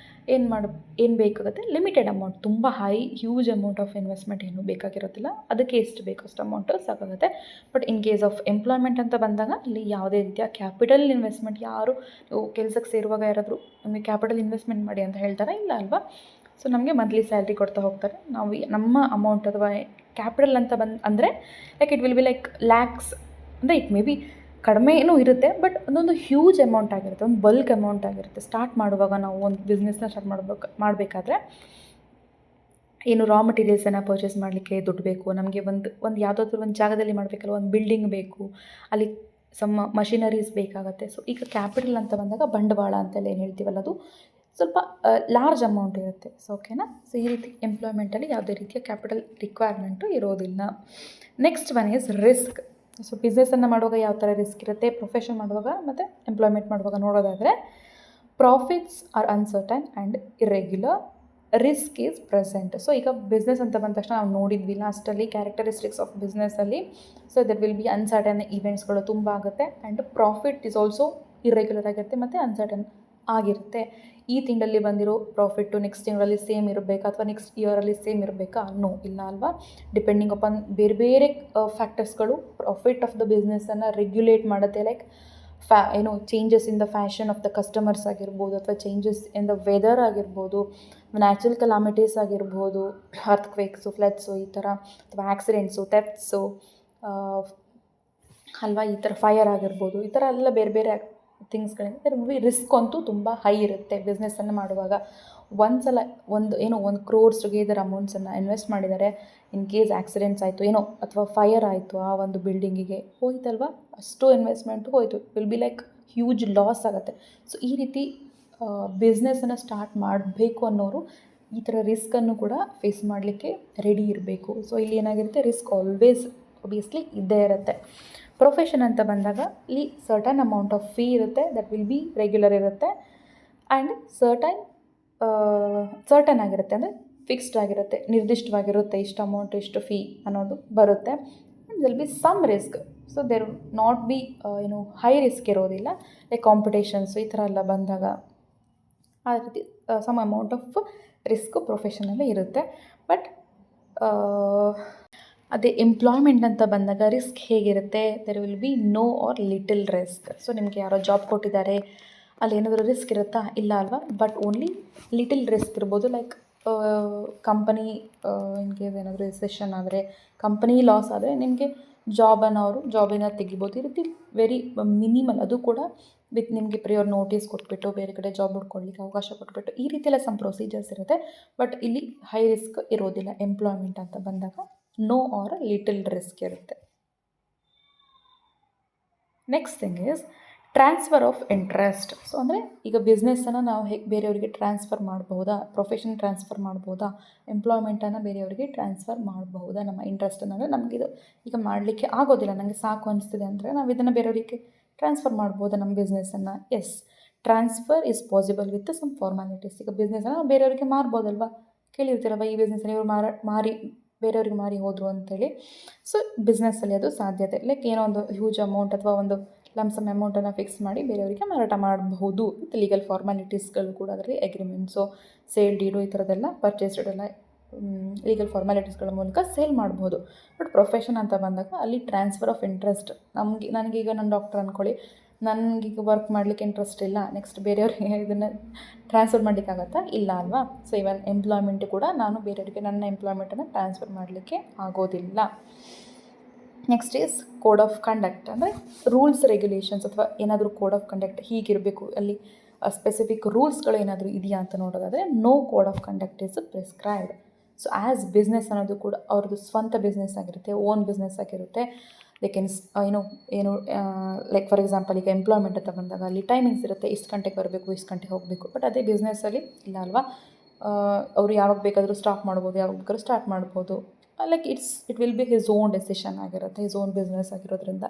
A: ಏನು ಬೇಕಾಗುತ್ತೆ, ಲಿಮಿಟೆಡ್ ಅಮೌಂಟ್, ತುಂಬ ಹ್ಯೂಜ್ ಅಮೌಂಟ್ ಆಫ್ ಇನ್ವೆಸ್ಟ್ಮೆಂಟ್ ಏನೂ ಬೇಕಾಗಿರೋದಿಲ್ಲ, ಅದಕ್ಕೆ ಎಷ್ಟು ಬೇಕು ಅಷ್ಟು ಅಮೌಂಟು ಸಾಕಾಗುತ್ತೆ. But in case of employment ಅಂತ ಬಂದಾಗ ಅಲ್ಲಿ ಯಾವುದೇ ರೀತಿಯ ಕ್ಯಾಪಿಟಲ್ ಇನ್ವೆಸ್ಟ್ಮೆಂಟ್, ಯಾರು ಕೆಲಸಕ್ಕೆ ಸೇರುವಾಗ ಯಾರಾದರೂ ನಮಗೆ ಕ್ಯಾಪಿಟಲ್ ಇನ್ವೆಸ್ಟ್ಮೆಂಟ್ ಮಾಡಿ ಅಂತ ಹೇಳ್ತಾರೆ, ಇಲ್ಲ ಅಲ್ವಾ. ಸೊ ನಮಗೆ ಮಂತ್ಲಿ ಸ್ಯಾಲ್ರಿ ಕೊಡ್ತಾ ಹೋಗ್ತಾರೆ. ನಾವು ನಮ್ಮ ಅಮೌಂಟ್ ಅಥವಾ ಕ್ಯಾಪಿಟಲ್ ಅಂತ ಅಂದರೆ like it will be like lakhs, ಅಂದರೆ ಇಟ್ ಮೇ ಬಿ ಕಡಿಮೆನೂ ಇರುತ್ತೆ, ಬಟ್ ಒಂದೊಂದು ಹ್ಯೂಜ್ ಅಮೌಂಟ್ ಆಗಿರುತ್ತೆ, ಒಂದು ಬಲ್ಕ್ ಅಮೌಂಟ್ ಆಗಿರುತ್ತೆ. ಸ್ಟಾರ್ಟ್ ಮಾಡುವಾಗ ನಾವು ಒಂದು ಬಿಸ್ನೆಸ್ನ ಸ್ಟಾರ್ಟ್ ಮಾಡಬೇಕಾದ್ರೆ ಏನು ರಾ ಮೆಟೀರಿಯಲ್ಸನ್ನು ಪರ್ಚೇಸ್ ಮಾಡಲಿಕ್ಕೆ ದುಡ್ಡು ಬೇಕು, ನಮಗೆ ಒಂದು ಯಾವುದಾದ್ರೂ ಒಂದು ಜಾಗದಲ್ಲಿ ಮಾಡಬೇಕಲ್ಲ, ಒಂದು ಬಿಲ್ಡಿಂಗ್ ಬೇಕು, ಅಲ್ಲಿ ಸಮ್ ಮಷಿನರೀಸ್ ಬೇಕಾಗುತ್ತೆ. ಸೊ ಈಗ ಕ್ಯಾಪಿಟಲ್ ಅಂತ ಬಂದಾಗ ಬಂಡವಾಳ ಅಂತೆಲ್ಲ ಏನು ಹೇಳ್ತೀವಲ್ಲ, ಅದು ಸ್ವಲ್ಪ ಲಾರ್ಜ್ ಅಮೌಂಟ್ ಇರುತ್ತೆ. ಸೊ ಓಕೆನಾ. ಸೊ ಈ ರೀತಿ ಎಂಪ್ಲಾಯ್ಮೆಂಟಲ್ಲಿ ಯಾವುದೇ ರೀತಿಯ ಕ್ಯಾಪಿಟಲ್ ರಿಕ್ವೈರ್ಮೆಂಟು ಇರೋದಿಲ್ಲ. Next one is risk. So ಬಿಸ್ನೆಸ್ಸನ್ನು ಮಾಡುವಾಗ ಯಾವ ಥರ ರಿಸ್ಕ್ ಇರುತ್ತೆ, ಪ್ರೊಫೆಷನ್ ಮಾಡುವಾಗ ಮತ್ತು ಎಂಪ್ಲಾಯ್ಮೆಂಟ್ ಮಾಡುವಾಗ ನೋಡೋದಾದರೆ profits are uncertain and irregular. Risk is present. So ಈಗ ಬಿಸ್ನೆಸ್ ಅಂತ ಬಂದ ತಕ್ಷಣ ನಾವು ನೋಡಿದ್ವಿ ಲಾಸ್ಟಲ್ಲಿ ಕ್ಯಾರೆಕ್ಟರಿಸ್ಟಿಕ್ಸ್ ಆಫ್ ಬಿಸ್ನೆಸ್ಸಲ್ಲಿ. So there will be uncertain ಇವೆಂಟ್ಸ್ಗಳು ತುಂಬ ಆಗುತ್ತೆ and profit is also irregular ಆಗಿರುತ್ತೆ ಮತ್ತು ಅನ್ಸರ್ಟನ್ ಆಗಿರುತ್ತೆ. ಈ ತಿಂಗಳಲ್ಲಿ ಬಂದಿರೋ ಪ್ರಾಫಿಟ್ಟು ನೆಕ್ಸ್ಟ್ ತಿಂಗಳಲ್ಲಿ ಸೇಮ್ ಇರಬೇಕಾ ಅಥವಾ ನೆಕ್ಸ್ಟ್ ಇಯರಲ್ಲಿ ಸೇಮ್ ಇರಬೇಕಾ? ನೋ, ಇಲ್ಲ ಅಲ್ವಾ. ಡಿಪೆಂಡಿಂಗ್ ಅಪಾನ್ ಬೇರೆ ಬೇರೆ ಫ್ಯಾಕ್ಟರ್ಸ್ಗಳು ಪ್ರಾಫಿಟ್ ಆಫ್ ದ ಬಿಸ್ನೆಸ್ಸನ್ನು ರೆಗ್ಯುಲೇಟ್ ಮಾಡುತ್ತೆ. Like changes in the fashion of the customers ಆಗಿರ್ಬೋದು, ಅಥವಾ ಚೇಂಜಸ್ ಇನ್ ದ ವೆದರ್ ಆಗಿರ್ಬೋದು, ನ್ಯಾಚುರಲ್ ಕಲಾಮಿಟೀಸ್ ಆಗಿರ್ಬೋದು, ಅರ್ಥಕ್ವೇಕ್ಸು, ಫ್ಲಡ್ಸು, ಈ ಥರ, ಅಥವಾ ಆ್ಯಕ್ಸಿಡೆಂಟ್ಸು, ಥೆಫ್ಟ್ಸು ಅಲ್ವಾ, ಈ ಥರ ಫೈರ್ ಆಗಿರ್ಬೋದು, ಈ ಥರ ಎಲ್ಲ ಬೇರೆ ಬೇರೆ ಥಿಂಗ್ಸ್ಗಳಿಂದ ರಿಸ್ಕ್ ಅಂತೂ ತುಂಬ ಹೈ ಇರುತ್ತೆ ಬಿಸ್ನೆಸ್ಸನ್ನು ಮಾಡುವಾಗ. ಒಂದ್ಸಲ ಒಂದು ಕ್ರೋರ್ಸ್ ಟುಗೆದರ್ ಅಮೌಂಟ್ಸನ್ನು ಇನ್ವೆಸ್ಟ್ ಮಾಡಿದ್ದಾರೆ, ಇನ್ ಕೇಸ್ ಆ್ಯಕ್ಸಿಡೆಂಟ್ಸ್ ಆಯಿತು ಅಥವಾ ಫೈರ್ ಆಯಿತು ಆ ಒಂದು ಬಿಲ್ಡಿಂಗಿಗೆ, ಹೋಯ್ತಲ್ವ, ಅಷ್ಟು ಇನ್ವೆಸ್ಟ್ಮೆಂಟು ಹೋಯಿತು. Will be like huge loss ಆಗುತ್ತೆ. ಸೊ ಈ ರೀತಿ ಬಿಸ್ನೆಸ್ಸನ್ನು ಸ್ಟಾರ್ಟ್ ಮಾಡಬೇಕು ಅನ್ನೋರು ಈ ಥರ ರಿಸ್ಕನ್ನು ಕೂಡ ಫೇಸ್ ಮಾಡಲಿಕ್ಕೆ ರೆಡಿ ಇರಬೇಕು. ಸೊ ಇಲ್ಲಿ ಏನಾಗಿರುತ್ತೆ, ರಿಸ್ಕ್ ಆಲ್ವೇಸ್ ಒಬಿಯಸ್ಲಿ ಇದ್ದೇ ಇರುತ್ತೆ. ಪ್ರೊಫೆಷನ್ ಅಂತ ಬಂದಾಗ ಇಲ್ಲಿ ಸರ್ಟನ್ ಅಮೌಂಟ್ ಆಫ್ ಫೀ ಇರುತ್ತೆ, ದಟ್ ವಿಲ್ ಬಿ ರೆಗ್ಯುಲರ್ ಇರುತ್ತೆ, ಆ್ಯಂಡ್ ಸರ್ಟನ್ ಆಗಿರುತ್ತೆ, ಅಂದರೆ ಫಿಕ್ಸ್ಡ್ ಆಗಿರುತ್ತೆ, ನಿರ್ದಿಷ್ಟವಾಗಿರುತ್ತೆ, ಇಷ್ಟು ಅಮೌಂಟ್ ಇಷ್ಟು ಫೀ ಅನ್ನೋದು ಬರುತ್ತೆ. And will be some risk. So there not be high risk ಇರೋದಿಲ್ಲ, ಲೈಕ್ ಕಾಂಪಿಟೇಷನ್ಸು ಈ ಥರ ಎಲ್ಲ ಬಂದಾಗ ಆ ರೀತಿ ಸಮ್ ಅಮೌಂಟ್ ಆಫ್ ರಿಸ್ಕ್ ಪ್ರೊಫೆಷನಲ್ಲಿ ಇರುತ್ತೆ. ಬಟ್ ಅದೇ ಎಂಪ್ಲಾಯ್ಮೆಂಟ್ ಅಂತ ಬಂದಾಗ ರಿಸ್ಕ್ ಹೇಗಿರುತ್ತೆ, there will be no or little risk. So ನಿಮಗೆ ಯಾರೋ ಜಾಬ್ ಕೊಟ್ಟಿದ್ದಾರೆ, ಅಲ್ಲಿ ಏನಾದರೂ ರಿಸ್ಕ್ ಇರುತ್ತಾ? ಇಲ್ಲ ಅಲ್ವಾ. ಬಟ್ ಓನ್ಲಿ ಲಿಟಲ್ ರಿಸ್ಕ್ ಇರ್ಬೋದು. ಲೈಕ್ ಕಂಪನಿ ಇನ್ ಕೇಸ್ ಏನಾದರೂ ರಿಸೆಷನ್ ಆದರೆ, ಕಂಪನಿ ಲಾಸ್ ಆದರೆ ನಿಮಗೆ ಜಾಬಿನ ತೆಗಿಬೋದು. ಈ ರೀತಿ ವೆರಿ ಮಿನಿಮಲ್, ಅದು ಕೂಡ ವಿತ್ ನಿಮಗೆ ಪ್ರಿಯರ್ ನೋಟಿಸ್ ಕೊಟ್ಬಿಟ್ಟು ಬೇರೆ ಕಡೆ ಜಾಬ್ ಹುಡ್ಕೊಳ್ಳಿಕ್ಕೆ ಅವಕಾಶ ಕೊಟ್ಬಿಟ್ಟು, ಈ ರೀತಿ ಎಲ್ಲ ಸಮ್ ಪ್ರೊಸೀಜರ್ಸ್ ಇರುತ್ತೆ. ಬಟ್ ಇಲ್ಲಿ ಹೈ ರಿಸ್ಕ್ ಇರೋದಿಲ್ಲ ಎಂಪ್ಲಾಯ್ಮೆಂಟ್ ಅಂತ ಬಂದಾಗ. ನೋ ಆರ್ ಲಿಟಲ್ ರಿಸ್ಕ್ ಇರುತ್ತೆ. Next thing is transfer of interest. So ಅಂದರೆ ಈಗ ಬಿಸ್ನೆಸ್ಸನ್ನು ನಾವು ಹೇಗೆ ಬೇರೆಯವರಿಗೆ ಟ್ರಾನ್ಸ್ಫರ್ ಮಾಡ್ಬೋದಾ, ಪ್ರೊಫೆಷನ್ ಟ್ರಾನ್ಸ್ಫರ್ ಮಾಡ್ಬೋದಾ, ಎಂಪ್ಲಾಯ್ಮೆಂಟನ್ನು ಬೇರೆಯವರಿಗೆ ಟ್ರಾನ್ಸ್ಫರ್ ಮಾಡಬಹುದಾ, ನಮ್ಮ ಇಂಟ್ರೆಸ್ಟನ್ನು. ಅಂದರೆ ನಮಗಿದು ಈಗ ಮಾಡಲಿಕ್ಕೆ ಆಗೋದಿಲ್ಲ, ನನಗೆ ಸಾಕು ಅನಿಸ್ತಿದೆ ಅಂದರೆ ನಾವು ಇದನ್ನು ಬೇರೆಯವರಿಗೆ ಟ್ರಾನ್ಸ್ಫರ್ ಮಾಡ್ಬೋದಾ ನಮ್ಮ ಬಿಸ್ನೆಸ್ಸನ್ನು? Yes, transfer is possible with some formalities. ಈಗ ಬಿಸ್ನೆಸ್ಸನ್ನು ಬೇರೆಯವರಿಗೆ ಮಾರ್ಬೋದಲ್ವ, ಕೇಳಿರ್ತೀರಲ್ವ, ಈ ಬಿಸ್ನೆಸ್ಸನ್ನು ಇವರು ಮಾರಿ ಬೇರೆಯವ್ರಿಗೆ ಮಾರಿ ಹೋದರು ಅಂಥೇಳಿ. ಸೊ ಬಿಸ್ನೆಸ್ಸಲ್ಲಿ ಅದು ಸಾಧ್ಯತೆ, ಲೈಕ್ ಏನೋ ಒಂದು ಹ್ಯೂಜ್ ಅಮೌಂಟ್ ಅಥವಾ ಒಂದು ಲಮ್ಸಮ್ ಅಮೌಂಟನ್ನು ಫಿಕ್ಸ್ ಮಾಡಿ ಬೇರೆಯವರಿಗೆ ಮಾರಾಟ ಮಾಡಬಹುದು ವಿತ್ ಲೀಗಲ್ ಫಾರ್ಮ್ಯಾಲಿಟೀಸ್ಗಳು ಕೂಡ ಅದರಲ್ಲಿ ಅಗ್ರಿಮೆಂಟ್ಸು, ಸೇಲ್ ಡೀಡು, ಈ ಥರದ್ದೆಲ್ಲ ಪರ್ಚೇಸ್ ಡೀಡೆಲ್ಲ ಲೀಗಲ್ ಫಾರ್ಮ್ಯಾಲಿಟೀಸ್ಗಳ ಮೂಲಕ ಸೇಲ್ ಮಾಡ್ಬೋದು. ಬಟ್ ಪ್ರೊಫೆಷನ್ ಅಂತ ಬಂದಾಗ ಅಲ್ಲಿ ಟ್ರಾನ್ಸ್ಫರ್ ಆಫ್ ಇಂಟ್ರೆಸ್ಟ್, ನನಗೀಗ ನಾನು ಡಾಕ್ಟರ್ ಅಂದ್ಕೊಳ್ಳಿ, ನನಗೀಗ ವರ್ಕ್ ಮಾಡಲಿಕ್ಕೆ ಇಂಟ್ರೆಸ್ಟ್ ಇಲ್ಲ, ನೆಕ್ಸ್ಟ್ ಬೇರೆಯವ್ರಿಗೆ ಇದನ್ನು ಟ್ರಾನ್ಸ್ಫರ್ ಮಾಡಲಿಕ್ಕಾಗತ್ತಾ? ಇಲ್ಲ ಅಲ್ವಾ. ಸೊ ಇವನ್ ಎಂಪ್ಲಾಯ್ಮೆಂಟ್ ಕೂಡ ನಾನು ಬೇರೆಯವರಿಗೆ ನನ್ನ ಎಂಪ್ಲಾಯ್ಮೆಂಟನ್ನು ಟ್ರಾನ್ಸ್ಫರ್ ಮಾಡಲಿಕ್ಕೆ ಆಗೋದಿಲ್ಲ. Next is code of conduct. ಅಂದರೆ ರೂಲ್ಸ್ ರೆಗ್ಯುಲೇಷನ್ಸ್ ಅಥವಾ ಏನಾದರೂ ಕೋಡ್ ಆಫ್ ಕಂಡಕ್ಟ್ ಹೀಗಿರಬೇಕು, ಅಲ್ಲಿ ಸ್ಪೆಸಿಫಿಕ್ ರೂಲ್ಸ್ಗಳು ಏನಾದರೂ ಇದೆಯಾ ಅಂತ ನೋಡೋದಾದರೆ no code of conduct is prescribed. So as business ಅನ್ನೋದು ಕೂಡ ಅವ್ರದ್ದು ಸ್ವಂತ ಬಿಸ್ನೆಸ್ ಆಗಿರುತ್ತೆ, ಓನ್ ಬಿಸ್ನೆಸ್ ಆಗಿರುತ್ತೆ. ದೇ ಕೆನ್ ಏನು ಲೈಕ್ ಫಾರ್ ಎಕ್ಸಾಂಪಲ್ ಈಗ ಎಂಪ್ಲಾಯ್ಮೆಂಟ್ ಅಂತ ಬಂದಾಗ ಅಲ್ಲಿ ಟೈಮಿಂಗ್ಸ್ ಇರುತ್ತೆ, ಇಷ್ಟು ಗಂಟೆಗೆ ಬರಬೇಕು, ಇಷ್ಟು ಗಂಟೆಗೆ ಹೋಗಬೇಕು. ಬಟ್ ಅದೇ ಬಿಸ್ನೆಸ್ಸಲ್ಲಿ ಇಲ್ಲ ಅಲ್ವಾ, ಅವರು ಯಾವಾಗ ಬೇಕಾದರೂ ಸ್ಟಾಪ್ ಮಾಡ್ಬೋದು, ಯಾವಾಗ ಬೇಕಾದ್ರೂ ಸ್ಟಾರ್ಟ್ ಮಾಡ್ಬೋದು. Like it will be his own decision ಆಗಿರುತ್ತೆ, ಹಿಸ್ ಓನ್ ಬಿಸ್ನೆಸ್ ಆಗಿರೋದ್ರಿಂದ.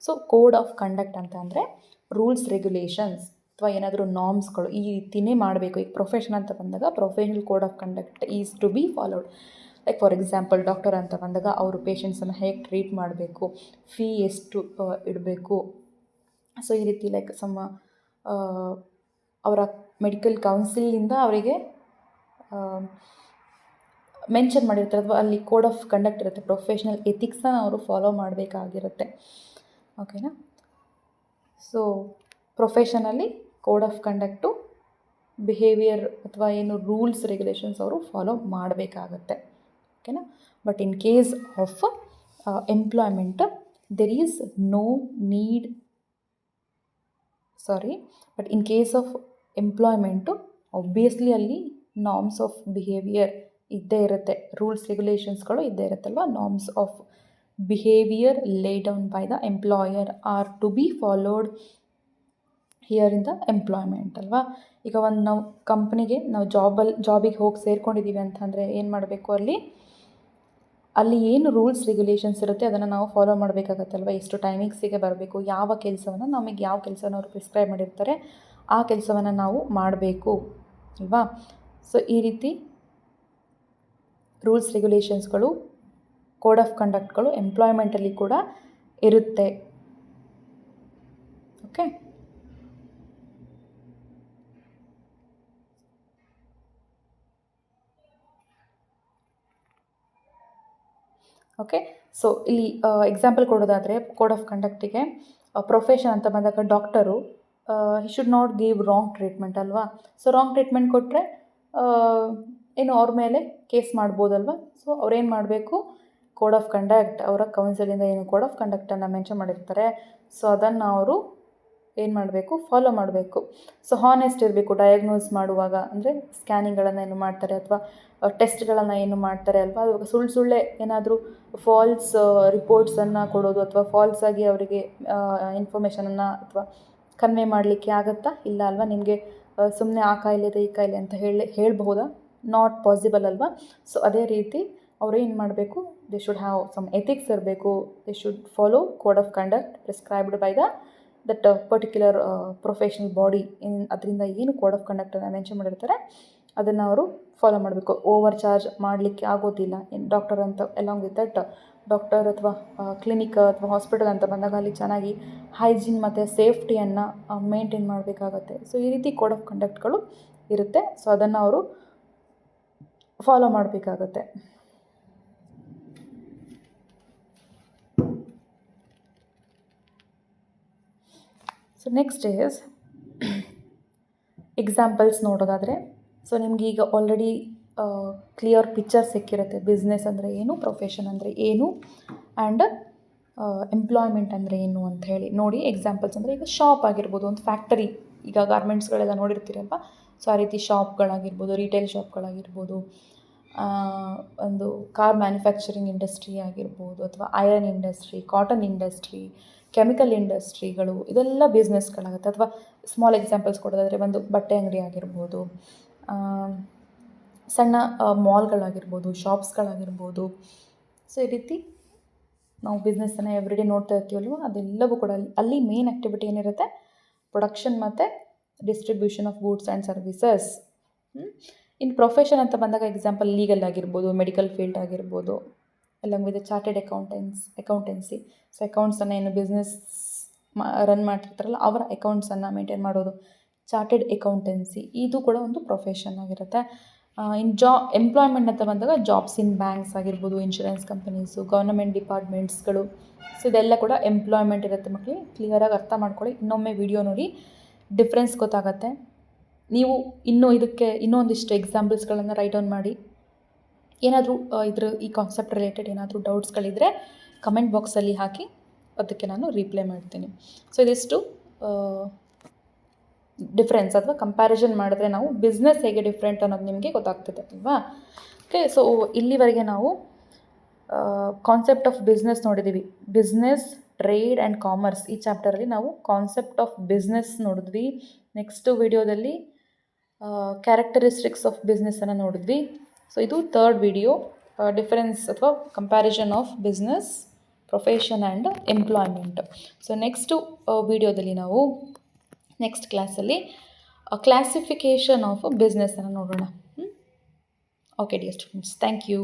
A: ಸೊ ಕೋಡ್ ಆಫ್ ಕಂಡಕ್ಟ್ ಅಂತ ಅಂದರೆ ರೂಲ್ಸ್ ರೆಗ್ಯುಲೇಷನ್ಸ್ ಅಥವಾ ಏನಾದರೂ ನಾರ್ಮ್ಸ್ಗಳು ಈ ರೀತಿಯೇ ಮಾಡಬೇಕು. ಈಗ ಪ್ರೊಫೆಷನ್ ಅಂತ ಬಂದಾಗ professional code of conduct is to be followed. Like for example doctor ಅಂತ ಬಂದಾಗ ಅವರು ಪೇಷಂಟ್ಸನ್ನು ಹೇಗೆ ಟ್ರೀಟ್ ಮಾಡಬೇಕು, ಫೀ ಎಷ್ಟು ಇಡಬೇಕು. ಸೊ ಈ ರೀತಿ ಲೈಕ್ ಅವರ ಮೆಡಿಕಲ್ ಕೌನ್ಸಿಲಿಂದ ಅವರಿಗೆ ಮೆನ್ಷನ್ ಮಾಡಿರ್ತಾರೆ, ಅಥವಾ ಅಲ್ಲಿ ಕೋಡ್ ಆಫ್ ಕಂಡಕ್ಟ್ ಇರುತ್ತೆ, ಪ್ರೊಫೆಷ್ನಲ್ ಎಥಿಕ್ಸ್ನ ಅವರು ಫಾಲೋ ಮಾಡಬೇಕಾಗಿರುತ್ತೆ. ಓಕೆನಾ. ಸೊ ಪ್ರೊಫೆಷನಲ್ಲಿ ಕೋಡ್ ಆಫ್ ಕಂಡಕ್ಟು, ಬಿಹೇವಿಯರ್ ಅಥವಾ ಏನು ರೂಲ್ಸ್ ರೆಗ್ಯುಲೇಷನ್ಸ್ ಅವರು ಫಾಲೋ ಮಾಡಬೇಕಾಗತ್ತೆ. ಓಕೆನಾ. But in case of employment there is no need, but in case of employment obviously ಅಲ್ಲಿ ನಾರ್ಮ್ಸ್ ಆಫ್ ಬಿಹೇವಿಯರ್ ಇದ್ದೇ ಇರುತ್ತೆ, ರೂಲ್ಸ್ ರೆಗ್ಯುಲೇಷನ್ಸ್ಗಳು ಇದ್ದೇ ಇರುತ್ತಲ್ವ. Norms of behaviour lay down by the employer are to be followed here in the employment ಅಲ್ವಾ. ಈಗ ಒಂದು ನಾವು ಕಂಪ್ನಿಗೆ ನಾವು ಜಾಬಿಗೆ ಹೋಗಿ ಸೇರ್ಕೊಂಡಿದ್ದೀವಿ ಅಂತಂದರೆ ಏನು ಮಾಡಬೇಕು, ಅಲ್ಲಿ ಏನು ರೂಲ್ಸ್ ರೆಗ್ಯುಲೇಷನ್ಸ್ ಇರುತ್ತೆ ಅದನ್ನು ನಾವು ಫಾಲೋ ಮಾಡಬೇಕಾಗತ್ತಲ್ವ. ಎಷ್ಟು ಟೈಮಿಂಗ್ಸಿಗೆ ಬರಬೇಕು, ಯಾವ ಕೆಲಸವನ್ನು ನಮಗೆ ಯಾವ ಕೆಲಸನ ಅವರು ಪ್ರಿಸ್ಕ್ರೈಬ್ ಮಾಡಿರ್ತಾರೆ ಆ ಕೆಲಸವನ್ನು ನಾವು ಮಾಡಬೇಕು ಅಲ್ವಾ. ಸೊ ಈ ರೀತಿ ರೂಲ್ಸ್ ರೆಗ್ಯುಲೇಷನ್ಸ್ಗಳು, ಕೋಡ್ ಆಫ್ ಕಂಡಕ್ಟ್ಗಳು ಎಂಪ್ಲಾಯ್ಮೆಂಟಲ್ಲಿ ಕೂಡ ಇರುತ್ತೆ. ಓಕೆ. ಓಕೆ. ಸೊ ಇಲ್ಲಿ ಎಕ್ಸಾಂಪಲ್ ಕೊಡೋದಾದರೆ ಕೋಡ್ ಆಫ್ ಕಂಡಕ್ಟಿಗೆ ಪ್ರೊಫೆಷನ್ ಅಂತ ಬಂದಾಗ doctor he should not give wrong treatment ಅಲ್ವಾ. ಸೊ ರಾಂಗ್ ಟ್ರೀಟ್ಮೆಂಟ್ ಕೊಟ್ಟರೆ ಏನು ಅವ್ರ ಮೇಲೆ ಕೇಸ್ ಮಾಡ್ಬೋದಲ್ವ. ಸೊ ಅವ್ರೇನು ಮಾಡಬೇಕು, ಕೋಡ್ ಆಫ್ ಕಂಡಕ್ಟ್ ಅವರ ಕೌನ್ಸಿಲಿಂದ ಏನು ಕೋಡ್ ಆಫ್ ಕಂಡಕ್ಟನ್ನು ಮೆನ್ಷನ್ ಮಾಡಿರ್ತಾರೆ, ಸೊ ಅದನ್ನು ಅವರು ಏನು ಮಾಡಬೇಕು, ಫಾಲೋ ಮಾಡಬೇಕು. ಸೊ ಹಾನೆಸ್ಟ್ ಇರಬೇಕು ಡಯಾಗ್ನೋಸ್ ಮಾಡುವಾಗ, ಅಂದರೆ ಸ್ಕ್ಯಾನಿಂಗ್ಗಳನ್ನು ಏನು ಮಾಡ್ತಾರೆ ಅಥವಾ ಟೆಸ್ಟ್ಗಳನ್ನು ಏನು ಮಾಡ್ತಾರೆ ಅಲ್ವಾ, ಅದು ಸುಳ್ಳೆ ಏನಾದರೂ ಫಾಲ್ಸ್ ರಿಪೋರ್ಟ್ಸನ್ನು ಕೊಡೋದು ಅಥವಾ ಫಾಲ್ಸ್ ಆಗಿ ಅವರಿಗೆ ಇನ್ಫಾರ್ಮೇಷನನ್ನು ಅಥವಾ ಕನ್ವೆ ಮಾಡಲಿಕ್ಕೆ ಆಗುತ್ತಾ? ಇಲ್ಲ ಅಲ್ವಾ. ನಿಮಗೆ ಸುಮ್ಮನೆ ಆ ಕಾಯಿಲೆ ಇದೆ ಈ ಕಾಯಿಲೆ ಅಂತ ಹೇಳ್ಬಹುದಾ? ನಾಟ್ ಪಾಸಿಬಲ್ ಅಲ್ವಾ. ಸೊ ಅದೇ ರೀತಿ ಅವರು ಏನು ಮಾಡಬೇಕು, they should have some ethics ಇರಬೇಕು. They should follow code of conduct prescribed by that particular professional body. ಅದರಿಂದ ಏನು ಕೋಡ್ ಆಫ್ ಕಂಡಕ್ಟನ್ನು ಮೆನ್ಷನ್ ಮಾಡಿರ್ತಾರೆ ಅದನ್ನು ಅವರು ಫಾಲೋ ಮಾಡಬೇಕು. ಓವರ್ ಚಾರ್ಜ್ ಮಾಡಲಿಕ್ಕೆ ಆಗೋದಿಲ್ಲ. ಡಾಕ್ಟರ್ ಅಂತ ಅಲಾಂಗ್ ವಿತ್ ದಟ್ ಡಾಕ್ಟರ್ ಅಥವಾ ಕ್ಲಿನಿಕ್ ಅಥವಾ ಹಾಸ್ಪಿಟಲ್ ಅಂತ ಬಂದಾಗ ಅಲ್ಲಿ ಚೆನ್ನಾಗಿ ಹೈಜೀನ್ ಮತ್ತು ಸೇಫ್ಟಿಯನ್ನು ಮೇಂಟೈನ್ ಮಾಡಬೇಕಾಗತ್ತೆ. ಸೊ ಈ ರೀತಿ ಕೋಡ್ ಆಫ್ ಕಂಡಕ್ಟ್ಗಳು ಇರುತ್ತೆ. ಸೊ ಅದನ್ನು ಅವರು ಫಾಲೋ ಮಾಡಬೇಕಾಗತ್ತೆ. ಸೊ ನೆಕ್ಸ್ಟ್ ಈಸ್ ಎಕ್ಸಾಂಪಲ್ಸ್ ನೋಡೋದಾದರೆ, ಸೊ ನಿಮ್ಗೆ ಈಗ ಆಲ್ರೆಡಿ ಕ್ಲಿಯರ್ ಪಿಕ್ಚರ್ ಸಿಕ್ಕಿರುತ್ತೆ. ಬಿಸ್ನೆಸ್ ಅಂದರೆ ಏನು, ಪ್ರೊಫೆಷನ್ ಅಂದರೆ ಏನು, ಆ್ಯಂಡ್ ಎಂಪ್ಲಾಯ್ಮೆಂಟ್ ಅಂದರೆ ಏನು ಅಂತ ಹೇಳಿ. ನೋಡಿ ಎಕ್ಸಾಂಪಲ್ಸ್ ಅಂದರೆ ಈಗ ಶಾಪ್ ಆಗಿರ್ಬೋದು, ಒಂದು ಫ್ಯಾಕ್ಟರಿ, ಈಗ ಗಾರ್ಮೆಂಟ್ಸ್ಗಳೆಲ್ಲ ನೋಡಿರ್ತೀರಲ್ವ. ಸೊ ಆ ರೀತಿ ಶಾಪ್ಗಳಾಗಿರ್ಬೋದು, ರಿಟೇಲ್ ಶಾಪ್ಗಳಾಗಿರ್ಬೋದು, ಒಂದು ಕಾರ್ ಮ್ಯಾನುಫ್ಯಾಕ್ಚರಿಂಗ್ ಇಂಡಸ್ಟ್ರಿ ಆಗಿರ್ಬೋದು, ಅಥವಾ iron industry, cotton industry, chemical ಇಂಡಸ್ಟ್ರಿಗಳು, ಇದೆಲ್ಲ ಬಿಸ್ನೆಸ್ಗಳಾಗುತ್ತೆ. ಅಥವಾ ಸ್ಮಾಲ್ ಎಕ್ಸಾಂಪಲ್ಸ್ ಕೊಡೋದಾದರೆ ಒಂದು ಬಟ್ಟೆ ಅಂಗಡಿ ಆಗಿರ್ಬೋದು, ಸಣ್ಣ ಮಾಲ್ಗಳಾಗಿರ್ಬೋದು, ಶಾಪ್ಸ್ಗಳಾಗಿರ್ಬೋದು. ಸೊ ಈ ರೀತಿ ನಾವು ಬಿಸ್ನೆಸ್ಸನ್ನು ಎವ್ರಿಡೇ ನೋಡ್ತಾ ಇರ್ತೀವಲ್ವ, ಅದೆಲ್ಲವೂ ಕೂಡ ಅಲ್ಲಿ ಮೇನ್ ಆ್ಯಕ್ಟಿವಿಟಿ ಏನಿರುತ್ತೆ, ಪ್ರೊಡಕ್ಷನ್ ಮತ್ತು distribution of goods and services. ಇನ್ನು ಪ್ರೊಫೆಷನ್ ಅಂತ ಬಂದಾಗ ಎಕ್ಸಾಂಪಲ್ ಲೀಗಲ್ ಆಗಿರ್ಬೋದು, ಮೆಡಿಕಲ್ ಫೀಲ್ಡ್ ಆಗಿರ್ಬೋದು, along with chartered accountancy. So ಅಕೌಂಟ್ಸನ್ನು ಏನು ಬಿಸ್ನೆಸ್ ರನ್ ಮಾಡ್ತಿರ್ತಾರಲ್ಲ ಅವರ ಅಕೌಂಟ್ಸನ್ನು ಮೇಂಟೈನ್ ಮಾಡೋದು, ಚಾರ್ಟೆಡ್ ಅಕೌಂಟೆನ್ಸಿ, ಇದು ಕೂಡ ಒಂದು ಪ್ರೊಫೆಷನ್ ಆಗಿರುತ್ತೆ. ಇನ್ನು ಎಂಪ್ಲಾಯ್ಮೆಂಟ್ ಅಂತ ಬಂದಾಗ ಜಾಬ್ಸ್ ಇನ್ ಬ್ಯಾಂಕ್ಸ್ ಆಗಿರ್ಬೋದು, ಇನ್ಶೂರೆನ್ಸ್ ಕಂಪನೀಸು, ಗೌರ್ನಮೆಂಟ್ ಡಿಪಾರ್ಟ್ಮೆಂಟ್ಸ್ಗಳು. ಸೊ ಇದೆಲ್ಲ ಕೂಡ ಎಂಪ್ಲಾಯ್ಮೆಂಟ್ ಇರುತ್ತೆ. ಮಕ್ಕಳಿಗೆ ಕ್ಲಿಯರಾಗಿ ಅರ್ಥ ಮಾಡ್ಕೊಳ್ಳಿ. ಇನ್ನೊಮ್ಮೆ ವಿಡಿಯೋ ನೋಡಿ, ಡಿಫ್ರೆನ್ಸ್ ಗೊತ್ತಾಗತ್ತೆ. ನೀವು ಇದಕ್ಕೆ ಇನ್ನೊಂದಿಷ್ಟು ಎಕ್ಸಾಂಪಲ್ಸ್ಗಳನ್ನು ರೈಟ್ ಡೌನ್ ಮಾಡಿ. ಏನಾದರೂ ಈ ಕಾನ್ಸೆಪ್ಟ್ ರಿಲೇಟೆಡ್ ಏನಾದರೂ ಡೌಟ್ಸ್ಗಳಿದ್ದರೆ ಕಮೆಂಟ್ ಬಾಕ್ಸಲ್ಲಿ ಹಾಕಿ, ಅದಕ್ಕೆ ನಾನು ರಿಪ್ಲೈ ಮಾಡ್ತೀನಿ. ಸೊ ಇದಿಷ್ಟು ಡಿಫ್ರೆನ್ಸ್ ಅಥವಾ ಕಂಪ್ಯಾರಿಸನ್ ಮಾಡಿದ್ರೆ ನಾವು ಬಿಸ್ನೆಸ್ ಹೇಗೆ ಡಿಫ್ರೆಂಟ್ ಅನ್ನೋದು ನಿಮಗೆ ಗೊತ್ತಾಗ್ತದೆ ಅಲ್ವಾ. ಓಕೆ. ಸೊ ಇಲ್ಲಿವರೆಗೆ ನಾವು ಕಾನ್ಸೆಪ್ಟ್ ಆಫ್ ಬಿಸ್ನೆಸ್ ನೋಡಿದ್ದೀವಿ. ಬಿಸ್ನೆಸ್, ಟ್ರೇಡ್ ಆ್ಯಂಡ್ ಕಾಮರ್ಸ್, ಈ ಚಾಪ್ಟರಲ್ಲಿ ನಾವು ಕಾನ್ಸೆಪ್ಟ್ ಆಫ್ ಬಿಸ್ನೆಸ್ ನೋಡಿದ್ವಿ. ನೆಕ್ಸ್ಟ್ ವಿಡಿಯೋದಲ್ಲಿ ಕ್ಯಾರೆಕ್ಟರಿಸ್ಟಿಕ್ಸ್ ಆಫ್ ಬಿಸ್ನೆಸ್ಸನ್ನು ನೋಡಿದ್ವಿ. ಸೊ ಇದು ಥರ್ಡ್ ವಿಡಿಯೋ, ಡಿಫರೆನ್ಸ್ ಅಥವಾ comparison of business, profession and employment. So next ವಿಡಿಯೋದಲ್ಲಿ ನಾವು ನೆಕ್ಸ್ಟ್ ಕ್ಲಾಸಲ್ಲಿ ಕ್ಲಾಸಿಫಿಕೇಷನ್ ಆಫ್ ಬಿಸ್ನೆಸ್ಸನ್ನು ನೋಡೋಣ. Okay dear students, thank you.